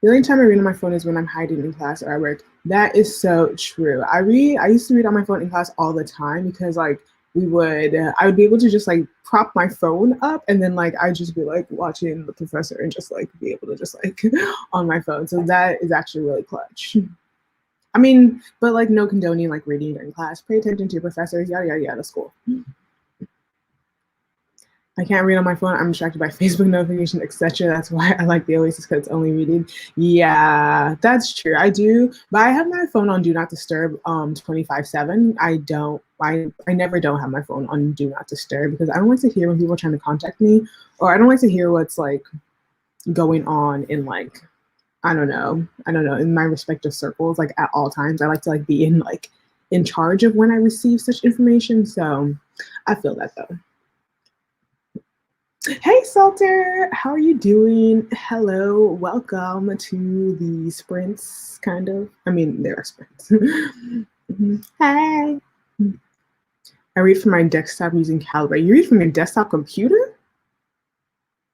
The only time I read on my phone is when I'm hiding in class or at work. That is so true. I used to read on my phone in class all the time because I would be able to just like prop my phone up and then like I'd just be like watching the professor and just like be able to just like on my phone. So that is actually really clutch. I mean, but like no condoning like reading during class. Pay attention to your professors, yada yada yada, school. I can't read on my phone. I'm distracted by Facebook notifications, etc. That's why I like the Oasis because it's only reading. Yeah, that's true. I do, but I have my phone on Do Not Disturb 24/7. I never don't have my phone on Do Not Disturb because I don't like to hear when people are trying to contact me, or I don't like to hear what's like going on in like I don't know in my respective circles like at all times. I like to like be in charge of when I receive such information. So I feel that though. Hey Salter, how are you doing? Hello, welcome to the sprints, kind of. I mean, there are sprints. Hey. I read from my desktop using Calibrate. You read from your desktop computer?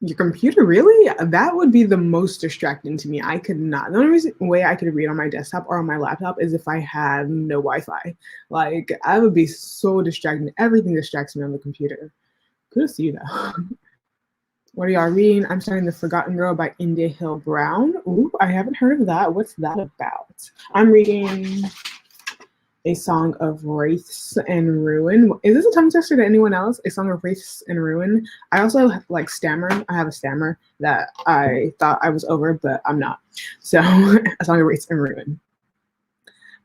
Your computer, really? That would be the most distracting to me. I could not. The only way I could read on my desktop or on my laptop is if I had no Wi-Fi. Like, I would be so distracted. Everything distracts me on the computer. Good to see you though. What are y'all reading? I'm starting The Forgotten Girl by India Hill Brown. Ooh, I haven't heard of that. What's that about? I'm reading A Song of Wraiths and Ruin. Is this a tongue tester to anyone else? A Song of Wraiths and Ruin. I also like stammer. I have a stammer that I thought I was over, but I'm not. So A Song of Wraiths and Ruin.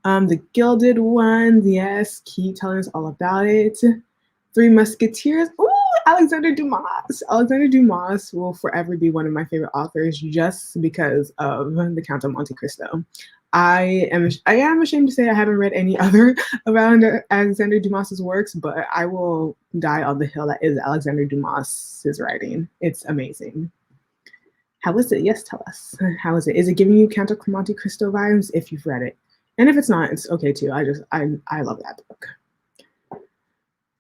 The Gilded Ones. Yes, keep telling us all about it. Three Musketeers. Ooh, Alexander Dumas. Alexander Dumas will forever be one of my favorite authors just because of The Count of Monte Cristo. I am ashamed to say I haven't read any other around Alexander Dumas's works, but I will die on the hill that is Alexander Dumas's writing. It's amazing. How is it? Yes, tell us. How is it? Is it giving you Count of Monte Cristo vibes if you've read it? And if it's not, it's okay too. I love that book.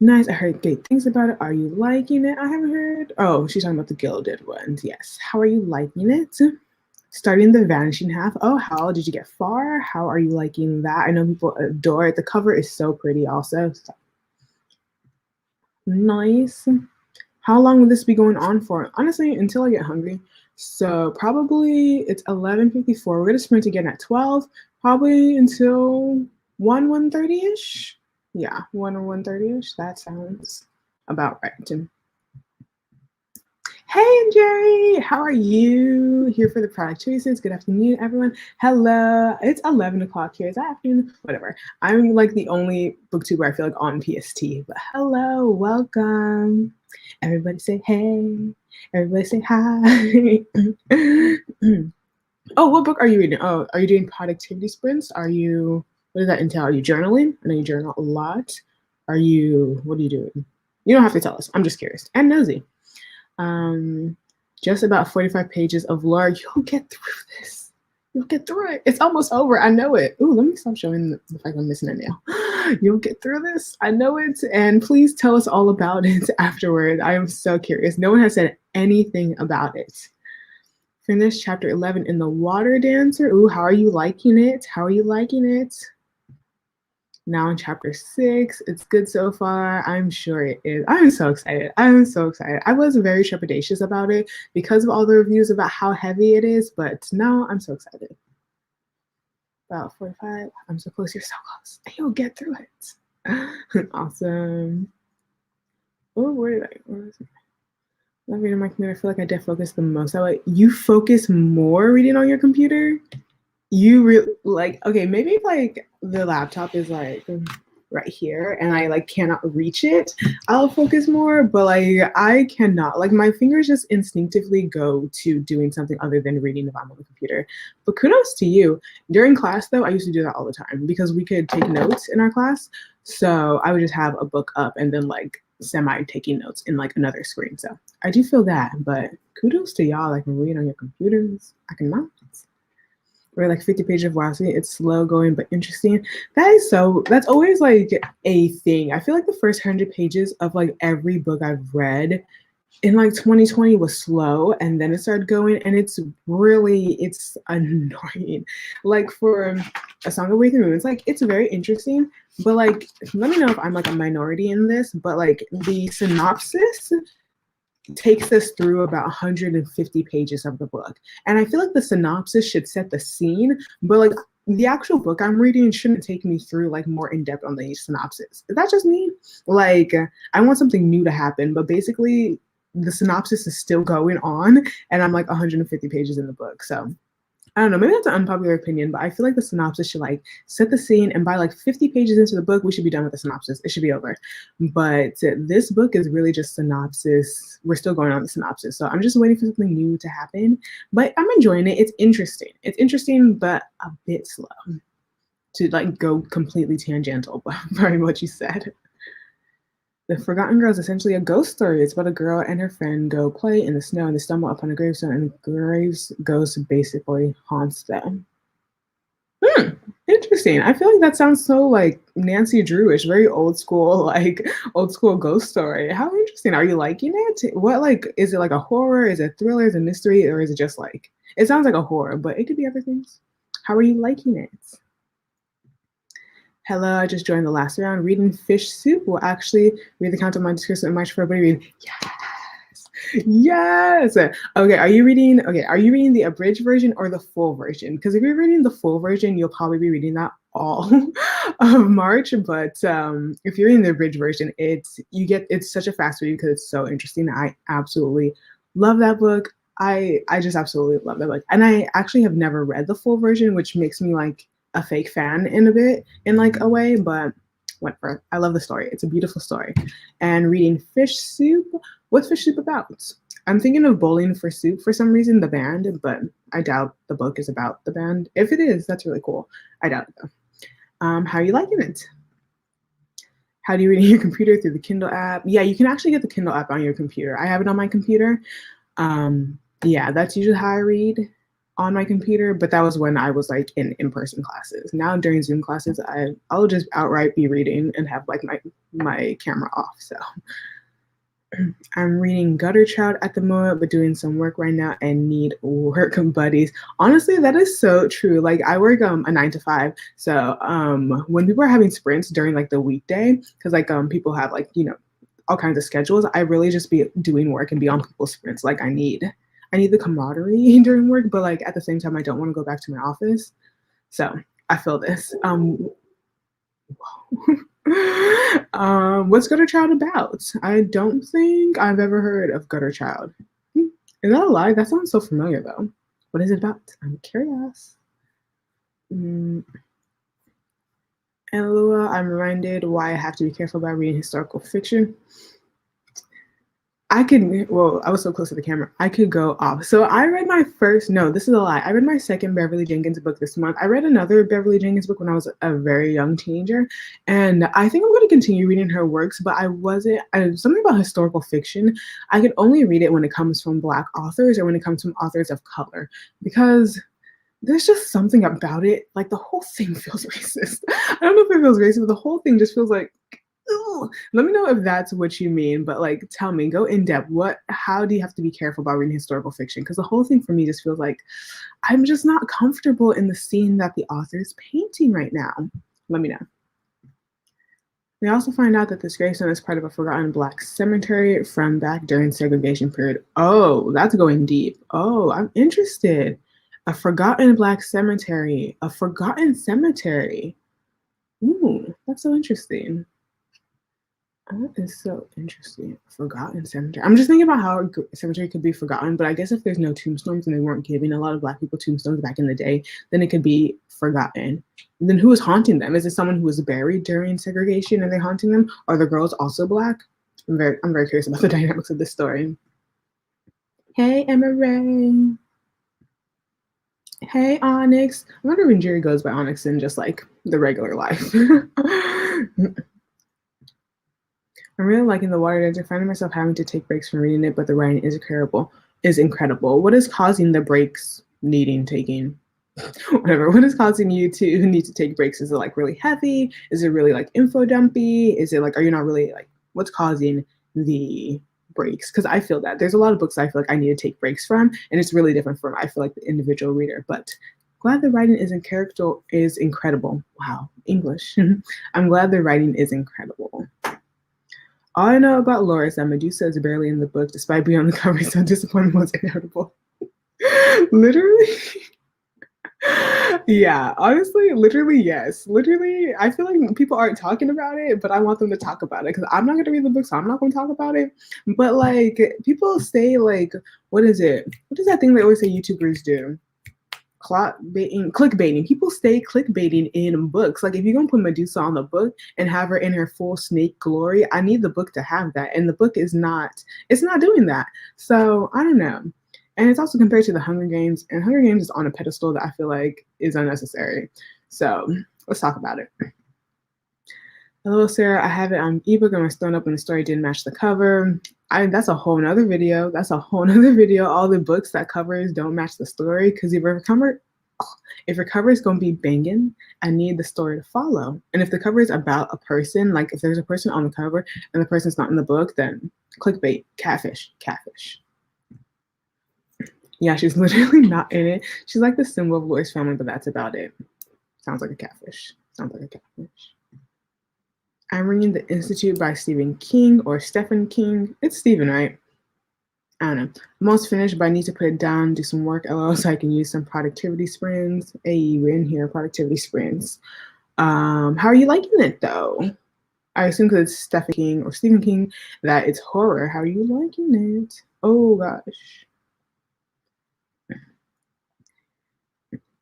Nice. I heard great things about it. Are you liking it? I haven't heard. Oh, she's talking about The Gilded Ones. Yes. How are you liking it? Starting The Vanishing Half. Oh, how did you get far? How are you liking that? I know people adore it. The cover is so pretty also. Nice. How long will this be going on for? Honestly, until I get hungry. So probably it's 11:54. We're going to sprint again at 12. Probably until 1:30-ish. Yeah, 1 or 1:30-ish. That sounds about right. Hey, Jerry, how are you? Here for the product choices. Good afternoon, everyone. Hello. It's 11 o'clock here. Is that afternoon? Whatever. I'm like the only booktuber I feel like on PST. But hello, welcome. Everybody say hey. Everybody say hi. Oh, what book are you reading? Oh, are you doing productivity sprints? What does that entail? Are you journaling? I know you journal a lot. What are you doing? You don't have to tell us. I'm just curious and nosy. Just about 45 pages of lore. You'll get through this. You'll get through it. It's almost over. I know it. Ooh, let me stop showing the fact I'm missing a nail. You'll get through this. I know it. And please tell us all about it afterward. I am so curious. No one has said anything about it. Finished chapter 11 in The Water Dancer. Ooh, how are you liking it? How are you liking it? Now in chapter 6. It's good so far. I'm sure it is. I'm so excited. I'm so excited. I was very trepidatious about it because of all the reviews about how heavy it is, but now I'm so excited. About 45. I'm so close. You're so close. And you'll get through it. Awesome. Oh, where was it? Not reading on my computer. I feel like I did focus the most. You focus more reading on your computer? You really okay, maybe like the laptop is like right here and I like cannot reach it, I'll focus more, but like I cannot, like my fingers just instinctively go to doing something other than reading if I'm on the computer. But kudos to you. During class though, I used to do that all the time because we could take notes in our class. So I would just have a book up and then like semi taking notes in like another screen. So I do feel that, but kudos to y'all like reading on your computers. I cannot. Or like 50 pages of WASI. It's slow going but interesting. That's always like a thing. I feel like the first 100 pages of like every book I've read in like 2020 was slow and then it started going and it's annoying. Like for A Song of Wraith and Ruins, like it's very interesting, but like let me know if I'm like a minority in this, but like the synopsis takes us through about 150 pages of the book. And I feel like the synopsis should set the scene, but like the actual book I'm reading shouldn't take me through like more in depth on the synopsis. Is that just me? Like I want something new to happen, but basically the synopsis is still going on and I'm like 150 pages in the book. So I don't know, maybe that's an unpopular opinion, but I feel like the synopsis should like set the scene and by like 50 pages into the book, we should be done with the synopsis. It should be over. But this book is really just synopsis. We're still going on the synopsis. So I'm just waiting for something new to happen, but I'm enjoying it. It's interesting. It's interesting, but a bit slow to like go completely tangential by what you said. The Forgotten Girl is essentially a ghost story. It's about a girl and her friend go play in the snow and they stumble upon a gravestone and the grave's ghost basically haunts them. Interesting. I feel like that sounds so like Nancy Drew-ish, very old school, like old school ghost story. How interesting. Are you liking it? What like, is it like a horror? Is it a thriller? Is it a mystery? Or is it just like, it sounds like a horror, but it could be other things. How are you liking it? Hello, I just joined the last round. Reading Fish Soup will actually read the count of my description in March for everybody read. Yes. Okay, are you reading the abridged version or the full version? Because if you're reading the full version, you'll probably be reading that all of March. But if you're reading the abridged version, it's such a fast read because it's so interesting. I absolutely love that book. I just absolutely love that book. And I actually have never read the full version, which makes me like a fake fan in like a way, but whatever. I love the story. It's a beautiful story. And reading Fish Soup. What's Fish Soup about? I'm thinking of Bowling for Soup for some reason, the band, but I doubt the book is about the band. If it is, that's really cool. I doubt it though. How are you liking it? How do you read on your computer? Through the Kindle app? Yeah, you can actually get the Kindle app on your computer. I have it on my computer. Yeah, that's usually how I read on my computer, but that was when I was like in in-person classes. Now during Zoom classes, I'll just outright be reading and have like my camera off. So I'm reading Gutter Child at the moment, but doing some work right now and need work buddies. Honestly, that is so true. Like I work a 9 to 5. So when people are having sprints during like the weekday, because like people have like, you know, all kinds of schedules, I really just be doing work and be on people's sprints. Like I need the camaraderie during work, but like at the same time, I don't want to go back to my office. So I feel this. What's Gutter Child about? I don't think I've ever heard of Gutter Child. Is that a lie? That sounds so familiar though. What is it about? I'm curious. And Lua, I'm reminded why I have to be careful about reading historical fiction. I was so close to the camera. I could go off. So I read this is a lie. I read my second Beverly Jenkins book this month. I read another Beverly Jenkins book when I was a very young teenager. And I think I'm going to continue reading her works, but something about historical fiction, I can only read it when it comes from Black authors or when it comes from authors of color, because there's just something about it. Like the whole thing feels racist. I don't know if it feels racist, but the whole thing just feels like Ooh. Let me know if that's what you mean, but like tell me, go in depth. How do you have to be careful about reading historical fiction? Because the whole thing for me just feels like I'm just not comfortable in the scene that the author is painting right now. Let me know. We also find out that this gravestone is part of a forgotten Black cemetery from back during segregation period. Oh, that's going deep. Oh, I'm interested. A forgotten Black cemetery. A forgotten cemetery. Ooh, that's so interesting. That is so interesting. Forgotten cemetery. I'm just thinking about how a cemetery could be forgotten, but I guess if there's no tombstones and they weren't giving a lot of Black people tombstones back in the day, then it could be forgotten. And then who is haunting them? Is it someone who was buried during segregation and they're haunting them? Are the girls also Black? I'm very curious about the dynamics of this story. Hey, Emma Ray. Hey, Onyx. I wonder when Jerry goes by Onyx in just like the regular life. I'm really liking The Water Dancer. Finding myself having to take breaks from reading it, but the writing is incredible. What is causing the breaks needing taking? Whatever. What is causing you to need to take breaks? Is it like really heavy? Is it really like info dumpy? Is it like, are you not really like, what's causing the breaks? Because I feel that there's a lot of books I feel like I need to take breaks from, and it's really different from I feel like the individual reader. But glad the writing is incredible. Wow, English. I'm glad the writing is incredible. All I know about Laura is that Medusa is barely in the book, despite being on the cover, so disappointment was inevitable. Literally. Yeah, honestly, literally, yes. Literally, I feel like people aren't talking about it, but I want them to talk about it because I'm not going to read the book, so I'm not going to talk about it. But like, people say, like, what is it? What is that thing they always say YouTubers do? Clickbaiting. People stay clickbaiting in books. Like if you're gonna put Medusa on the book and have her in her full snake glory, I need the book to have that. And the book is not, it's not doing that. So I don't know. And it's also compared to the Hunger Games, and Hunger Games is on a pedestal that I feel like is unnecessary. So let's talk about it. Hello, Sarah. I have it on ebook and was thrown up when the story didn't match the cover. That's a whole nother video. All the books that covers don't match the story, because if your cover is gonna be banging, I need the story to follow. And if the cover is about a person, like if there's a person on the cover and the person's not in the book, then clickbait, catfish. Yeah, she's literally not in it. She's like the symbol of Lois family, but that's about it. Sounds like a catfish. I'm reading The Institute by Stephen King or Stephen King. It's Stephen, right? I don't know. I'm almost finished, but I need to put it down, do some work, LOL, so I can use some productivity sprints. Hey, we're in here, productivity sprints. How are you liking it, though? I assume because it's Stephen King that it's horror. How are you liking it? Oh, gosh.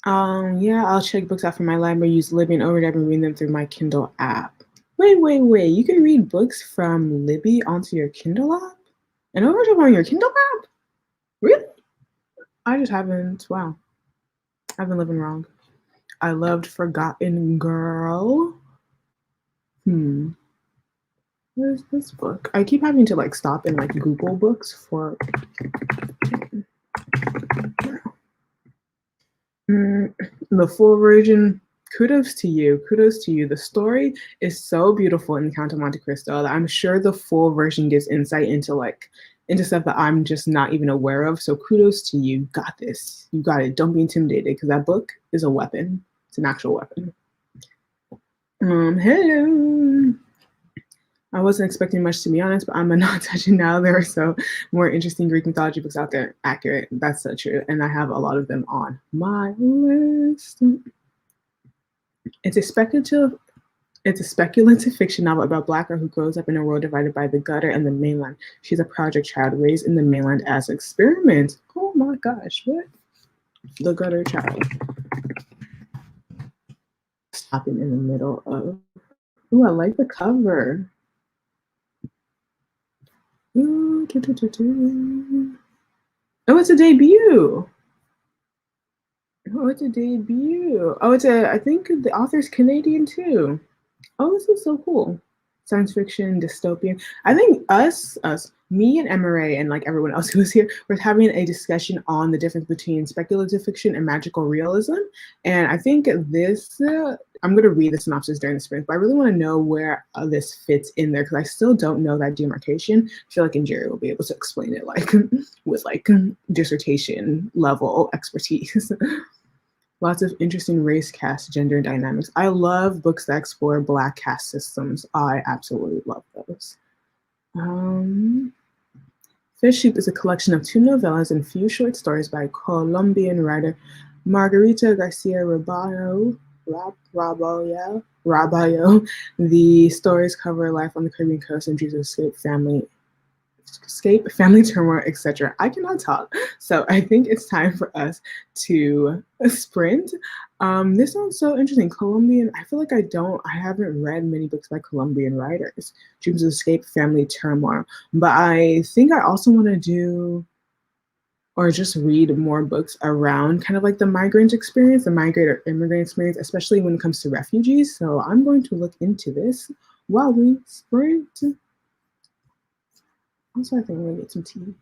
Yeah, I'll check books out from my library, use Libby and Overdrive and read them through my Kindle app. Wait. You can read books from Libby onto your Kindle app? And Overdrive on your Kindle app? Really? I just haven't. Wow. I've been living wrong. I loved Forgotten Girl. What is this book? I keep having to like stop and like Google books for. The full version. Kudos to you. The story is so beautiful in the Count of Monte Cristo that I'm sure the full version gives insight into stuff that I'm just not even aware of. So kudos to you. You got this. You got it. Don't be intimidated, because that book is a weapon. It's an actual weapon. Hello. I wasn't expecting much, to be honest, but I'm not touching now. There are so more interesting Greek mythology books out there. Accurate. That's so true. And I have a lot of them on my list. It's a speculative fiction novel about a Black girl who grows up in a world divided by the gutter and the mainland. She's a project child raised in the mainland as an experiment. Oh my gosh, what? The gutter child. Stopping in the middle of. Ooh, I like the cover. Ooh, Oh, it's a debut. I think the author's Canadian too. Oh, this is so cool. science fiction, dystopian. I think me and Emma and like everyone else who was here, was having a discussion on the difference between speculative fiction and magical realism. And I think this, I'm going to read the synopsis during the sprint, but I really want to know where this fits in there because I still don't know that demarcation. I feel like Injiri will be able to explain it like with like dissertation level expertise. Lots of interesting race, caste, gender dynamics. I love books that explore Black caste systems. I absolutely love those. Fish Soup is a collection of 2 novellas and few short stories by Colombian writer Margarita Garcia Raballo. The stories cover life on the Caribbean coast and dreams of escape, family turmoil, etc. I cannot talk, so I think it's time for us to sprint. This sounds so interesting. Colombian. I feel like I haven't read many books by Colombian writers. Dreams of escape, family turmoil, but I think I also want to do or just read more books around kind of like the migrant experience, the migrant or immigrant experience, especially when it comes to refugees. So I'm going to look into this while we sprint. Also, I think I'm gonna get some tea.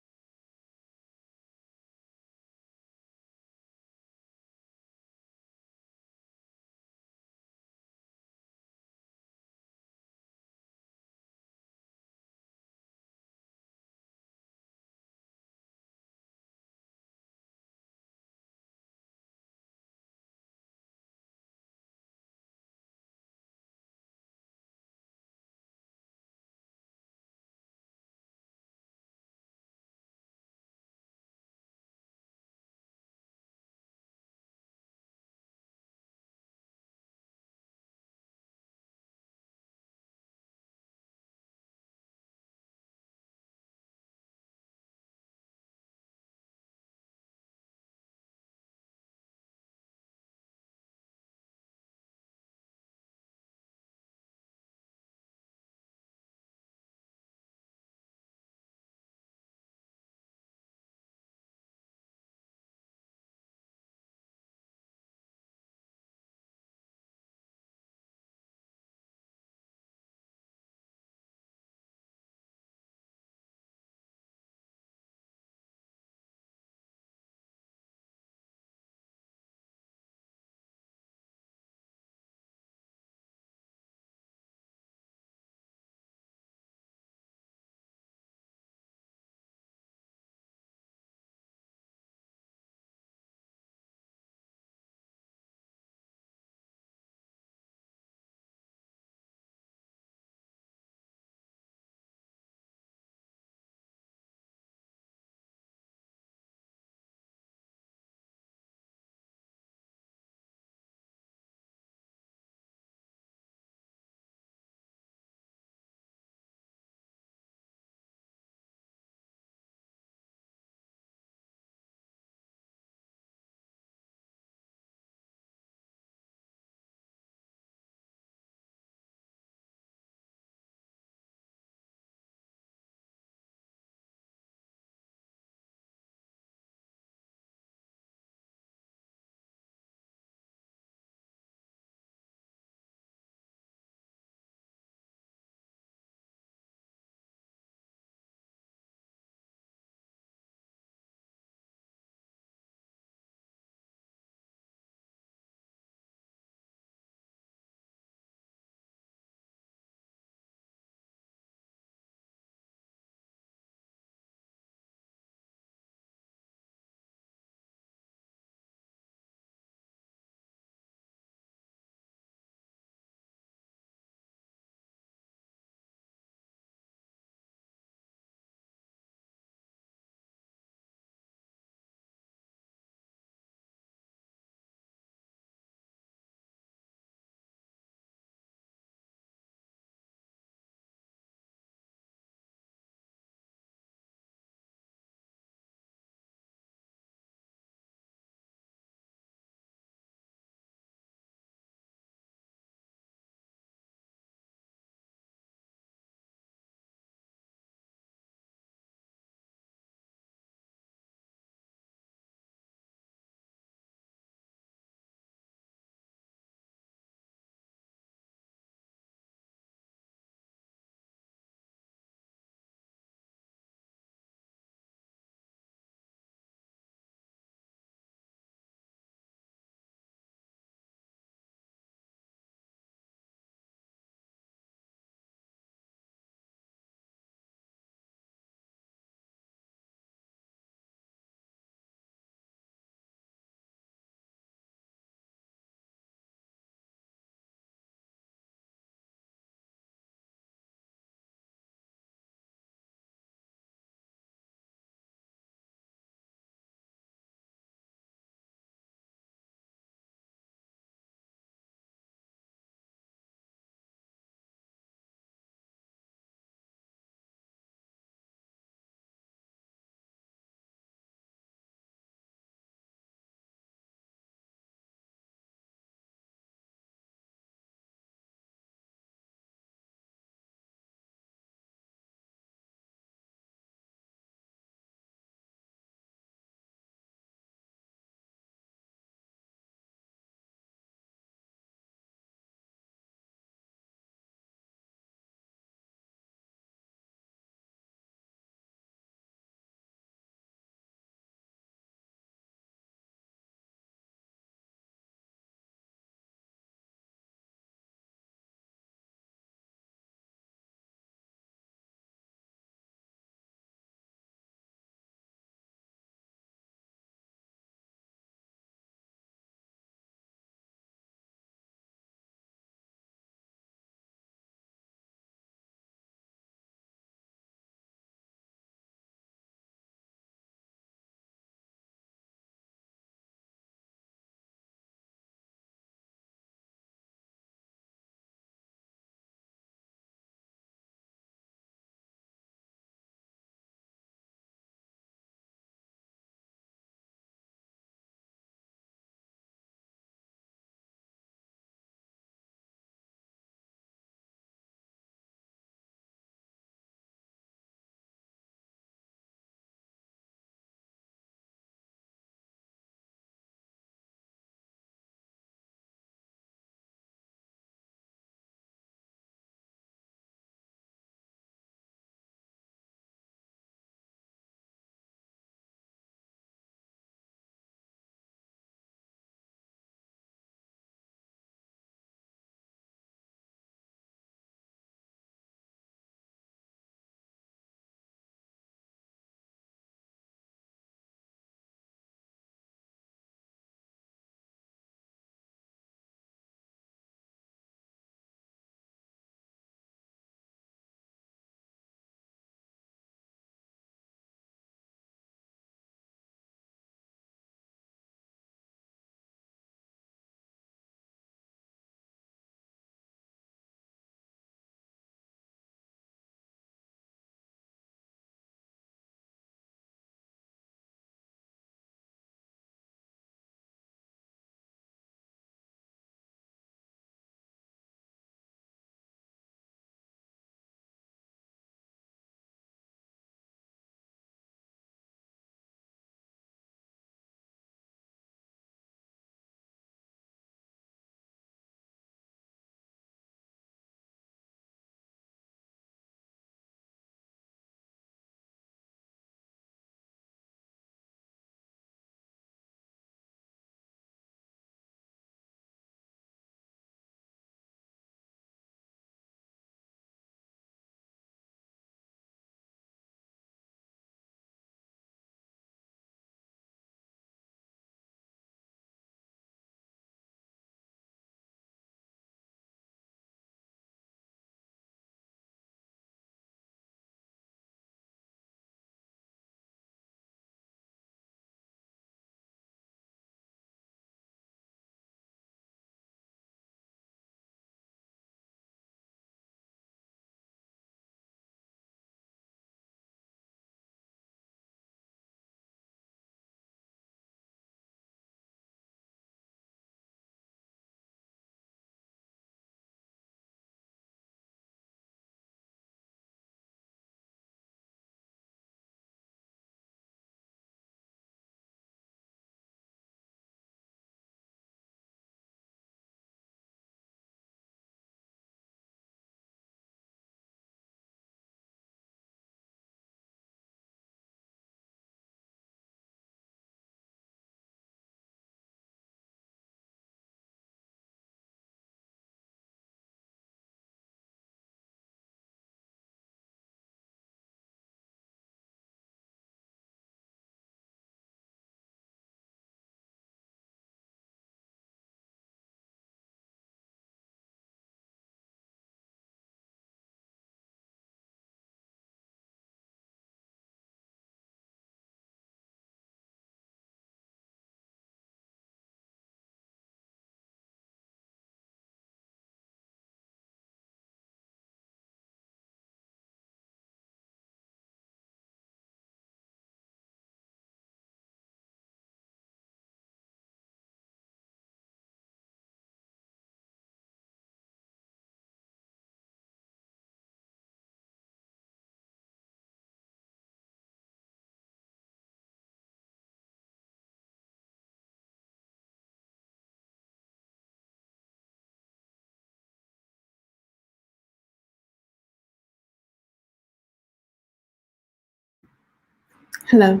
Hello.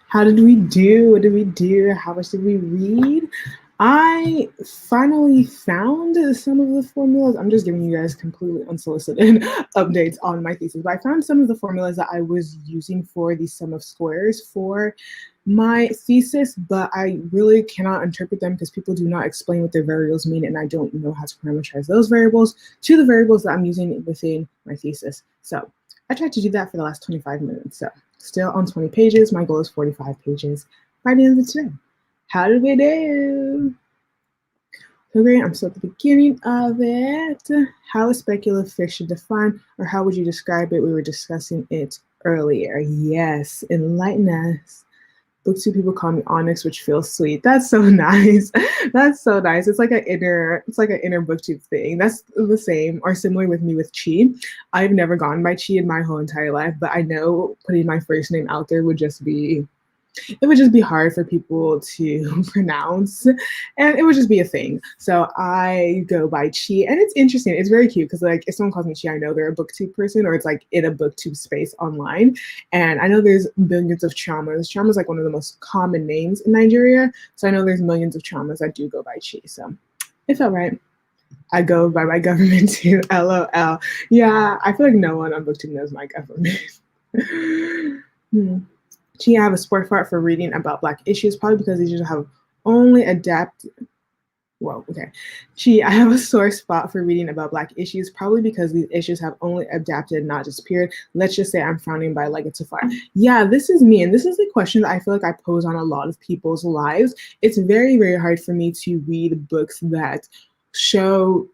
How did we do? What did we do? How much did we read? I finally found some of the formulas. I'm just giving you guys completely unsolicited updates on my thesis, but I found some of the formulas that I was using for the sum of squares for my thesis, but I really cannot interpret them because people do not explain what their variables mean, and I don't know how to parameterize those variables to the variables that I'm using within my thesis. So I tried to do that for the last 25 minutes. So still on 20 pages. My goal is 45 pages by the end of today. How did we do? So great, I'm still at the beginning of it. How is speculative fiction defined, or how would you describe it? We were discussing it earlier. Yes, enlighten us. Booktube people call me Onyx, which feels sweet. That's so nice. That's so nice. It's like an inner booktube thing. That's the same or similar with me with Chi. I've never gone by Chi in my whole entire life, but I know putting my first name out there would just be hard for people to pronounce, and it would just be a thing. So I go by Chi, and it's interesting. It's very cute because like if someone calls me Chi, I know they're a booktube person, or it's like in a booktube space online. And I know there's millions of CHIOMAs. CHIOMA is like one of the most common names in Nigeria, so I know there's millions of CHIOMAs that do go by Chi. So it felt right. I go by my government too. LOL. Yeah, I feel like no one on booktube knows my government. Chi, I have a sport fart for reading about Black issues, probably because these issues have only adapted. Whoa, okay. Chi, I have a sore spot for reading about Black issues, probably because these issues have only adapted, not disappeared. Let's just say I'm frowning by like it's a fire. Yeah, this is me. And this is the question that I feel like I pose on a lot of people's lives. It's very, very hard for me to read books that show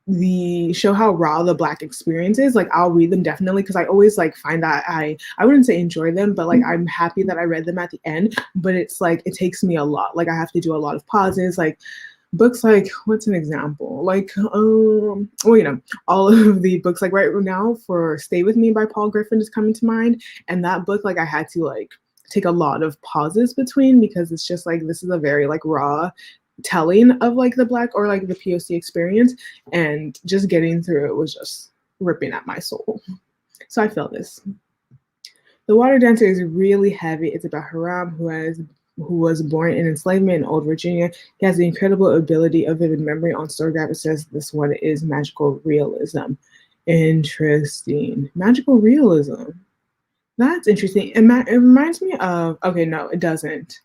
how raw the Black experience is. Like I'll read them definitely because I always like find that I wouldn't say enjoy them, but like I'm happy that I read them at the end. But it's like it takes me a lot. Like I have to do a lot of pauses. Like books like what's an example? Like well, you know, all of the books like right now for Stay With Me by Paul Griffin is coming to mind. And that book, like I had to like take a lot of pauses between because it's just like this is a very like raw telling of like the Black or like the POC experience, and just getting through it was just ripping at my soul. So I feel this. The Water Dancer is really heavy. It's about Haram, who was born in enslavement in Old Virginia. He has the incredible ability of vivid memory. On Storygraph, it says this one is magical realism. Interesting. Magical realism. That's interesting. It reminds me of, okay, no, it doesn't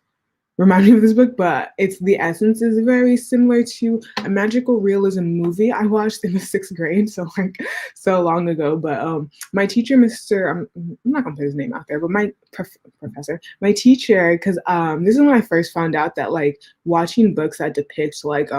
remind me of this book, but it's the essence is very similar to a magical realism movie I watched in the 6th grade, so like so long ago. But my teacher, Mr. I'm not gonna put his name out there, but my professor, my teacher, because this is when I first found out that like watching books that depict like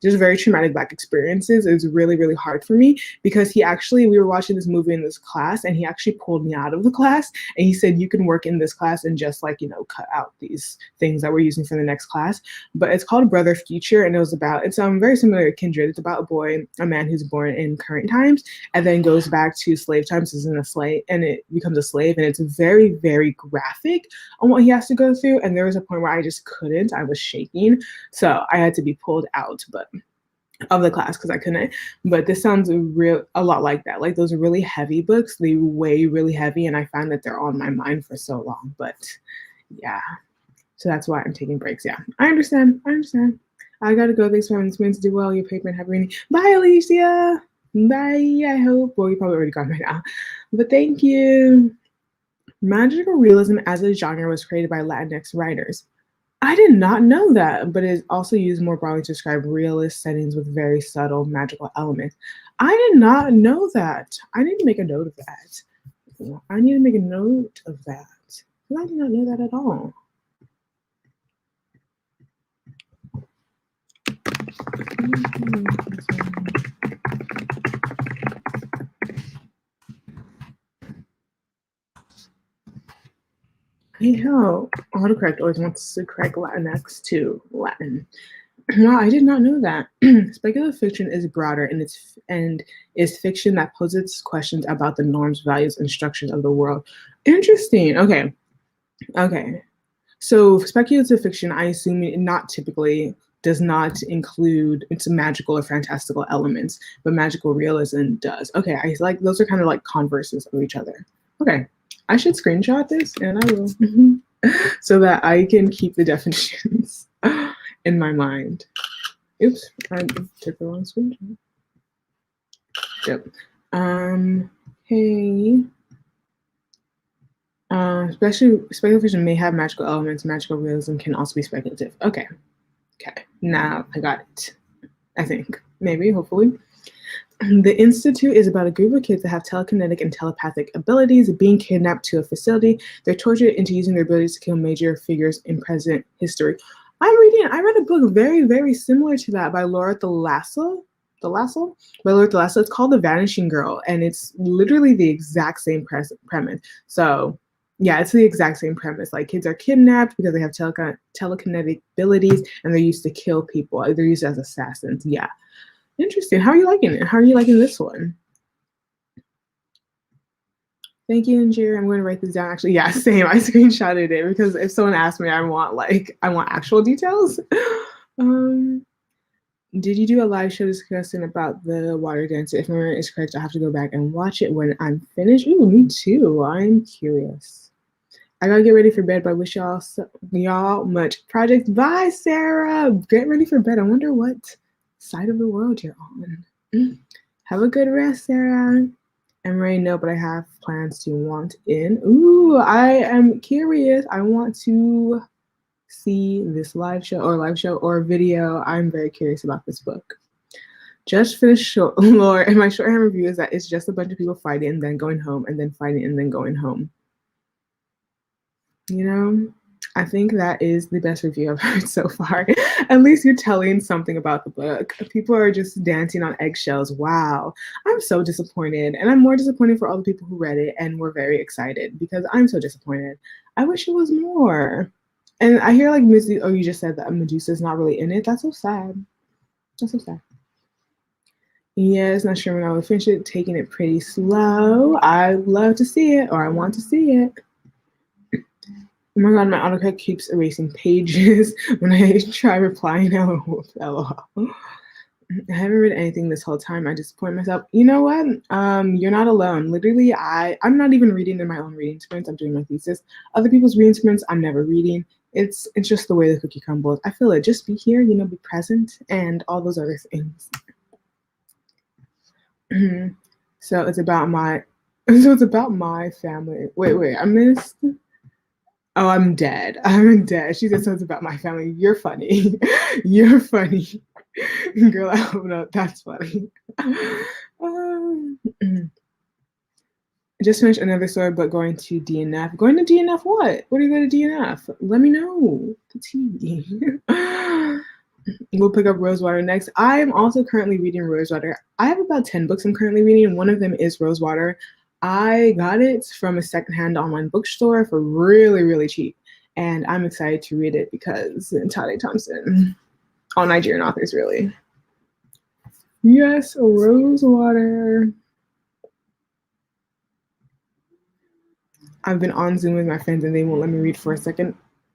just very traumatic Black experiences is really, really hard for me, because we were watching this movie in this class and he actually pulled me out of the class and he said, you can work in this class and just like, you know, cut out these things that we're using for the next class. But it's called Brother Future, and it's very similar to Kindred. It's about a man who's born in current times and then goes back to slave times as a slave, and it becomes a slave, and it's very, very graphic on what he has to go through. And there was a point where I just couldn't, I was shaking. So I had to be pulled out of the class because I couldn't. But this sounds a lot like that. Like those are really heavy books. They weigh really heavy, and I find that they're on my mind for so long. But yeah, so that's why I'm taking breaks. Yeah, I understand. I gotta go. Thanks for having this meant to do well. Your paper and have reading. Bye, Alicia. Bye. I hope. Well, you're probably already gone right now. But thank you. Magical realism as a genre was created by Latinx writers. I did not know that, but is also used more broadly to describe realist settings with very subtle magical elements. I did not know that. I need to make a note of that. I did not know that at all. I know autocorrect always wants to correct Latinx to Latin. No, I did not know that. Speculative fiction is broader and is fiction that poses questions about the norms, values, and structures of the world. Interesting. Okay. So speculative fiction, I assume it not typically does not include its magical or fantastical elements, but magical realism does. Okay, I like those are kind of like converses of each other. Okay, I should screenshot this, and I will, so that I can keep the definitions in my mind. Oops, I took the wrong screenshot. Yep. Hey. Especially speculative fiction may have magical elements. Magical realism can also be speculative. Okay. Now I got it. I think. Maybe, hopefully. The Institute is about a group of kids that have telekinetic and telepathic abilities being kidnapped to a facility. They're tortured into using their abilities to kill major figures in present history. I read a book very, very similar to that by Laura Thalasso. By Laura Thalasso. It's called The Vanishing Girl, and it's literally the exact same premise. So, yeah, it's the exact same premise. Like, kids are kidnapped because they have telekinetic abilities, and they're used to kill people. They're used as assassins. Yeah. Interesting. How are you liking it? How are you liking this one? Thank you, Anjir. I'm going to write this down. Actually, yeah, same. I screenshotted it because if someone asked me, I want actual details. Did you do a live show discussing about the water dancer? If my memory is correct, I have to go back and watch it when I'm finished. Ooh, me too. I'm curious. I gotta get ready for bed, but I wish y'all much projects. Bye, Sarah. Get ready for bed. I wonder what side of the world you're on. Have a good rest, Sarah. I'm ready to know, but I have plans to want in. Ooh, I am curious. I want to see this live show or video. I'm very curious about this book. Just finished lore, and my shorthand review is that it's just a bunch of people fighting and then going home and then fighting and then going home. You know, I think that is the best review I've heard so far. At least you're telling something about the book. People are just dancing on eggshells. Wow. I'm so disappointed. And I'm more disappointed for all the people who read it and were very excited because I'm so disappointed. I wish it was more. And I hear like Missy, you just said that Medusa's not really in it. That's so sad. That's so sad. Yes, not sure when I will finish it. Taking it pretty slow. I love to see it, or I want to see it. Oh my god, my autocorrect keeps erasing pages when I try replying. LOL. I haven't read anything this whole time. I disappoint myself. You know what? You're not alone. Literally, I'm not even reading in my own reading sprints. I'm doing my thesis. Other people's reading sprints, I'm never reading. It's just the way the cookie crumbles. I feel it. Just be here, be present, and all those other things. So it's about my family. Wait, I missed. Oh, I'm dead. I'm dead. She said something about my family. You're funny. You're funny. Girl, I hope not. That's funny. Just finished another story, but going to DNF. Going to DNF what? What are you going to DNF? Let me know. The tea. We'll pick up Rosewater next. I'm also currently reading Rosewater. I have about 10 books I'm currently reading. One of them is Rosewater. I got it from a secondhand online bookstore for really, really cheap. And I'm excited to read it because Tade Thompson, all Nigerian authors, really. Yes, Rosewater. I've been on Zoom with my friends and they won't let me read for a second.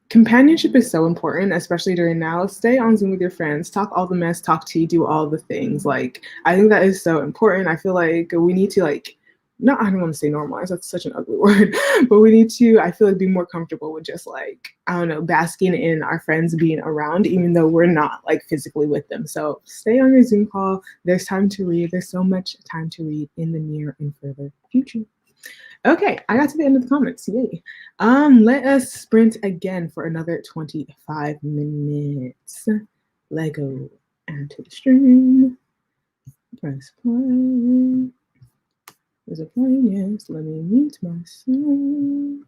Companionship is so important, especially during now. Stay on Zoom with your friends, talk all the mess, talk tea, do all the things. Like, I think that is so important. I feel like we need to I don't want to say normalize, that's such an ugly word, but we need to, I feel like, be more comfortable with just I don't know, basking in our friends being around, even though we're not physically with them. So stay on your Zoom call. There's time to read. There's so much time to read in the near and further future. Okay, I got to the end of the comments. Yay. Let us sprint again for another 25 minutes. Lego, add to the stream. Press play. There's a play, yes. Let me mute myself.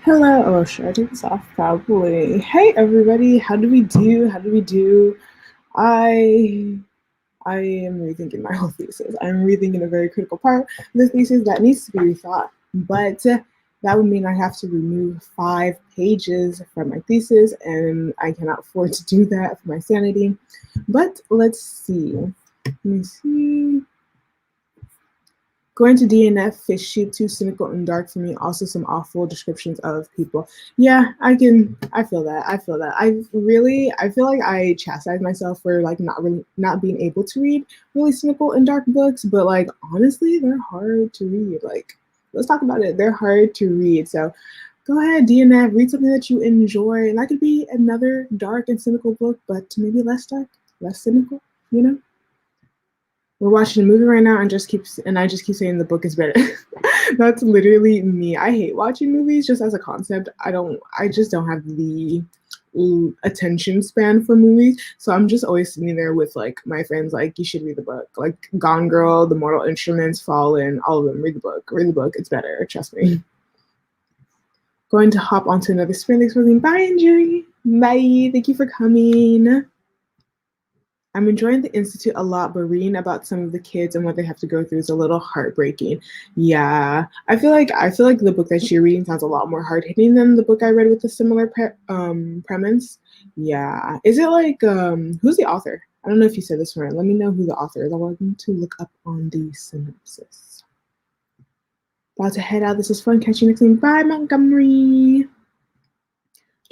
Hello. Oh, should I take this off? Probably. Hey, everybody. How do we do? How do we do? I I am rethinking my whole thesis. I'm rethinking a very critical part of the thesis that needs to be rethought. But that would mean I have to remove 5 pages from my thesis, and I cannot afford to do that for my sanity. But let's see. Let me see. Going to DNF, fish shoot, too cynical and dark for me. Also, some awful descriptions of people. Yeah, I feel that. I feel that. I feel like I chastise myself for like not being able to read really cynical and dark books. But like honestly, they're hard to read. Like, let's talk about it. They're hard to read. So, go ahead, DNF, read something that you enjoy, and that could be another dark and cynical book, but maybe less dark, less cynical. You know. We're watching a movie right now and I just keep saying the book is better. That's literally me. I hate watching movies just as a concept. I just don't have the attention span for movies. So I'm just always sitting there with like my friends like you should read the book. Like Gone Girl, The Mortal Instruments, Fallen, all of them. Read the book. Read the book. It's better. Trust me. Going to hop onto another sprint. Thanks for listening. Bye, Injury. Bye. Thank you for coming. I'm enjoying the Institute a lot, but reading about some of the kids and what they have to go through is a little heartbreaking. Yeah, I feel like the book that you're reading sounds a lot more hard hitting than the book I read with a similar premise. Yeah, is it like who's the author? I don't know if you said this right. Let me know who the author is. I want to look up on the synopsis. About to head out. This is fun. Catch you next time. Bye, Montgomery.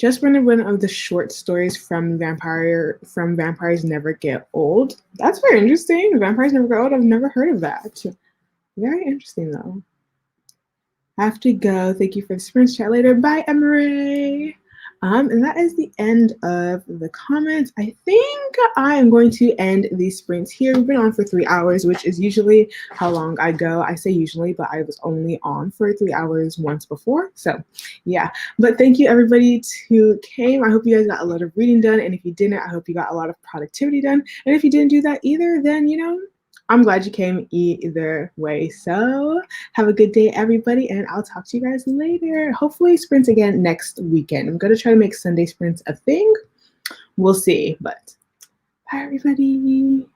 Just read one of the short stories from Vampires Never Get Old. That's very interesting. Vampires Never Get Old. I've never heard of that. Very interesting though. Have to go. Thank you for the sprints. Chat later. Bye, Emery. And that is the end of the comments. I think I am going to end these sprints here. We've been on for 3 hours, which is usually how long I go. I say usually, but I was only on for 3 hours once before. So yeah, but thank you everybody who came. I hope you guys got a lot of reading done. And if you didn't, I hope you got a lot of productivity done. And if you didn't do that either, then, you know, I'm glad you came either way. So have a good day, everybody, and I'll talk to you guys later. Hopefully sprints again next weekend. I'm going to try to make Sunday sprints a thing. We'll see, but bye, everybody.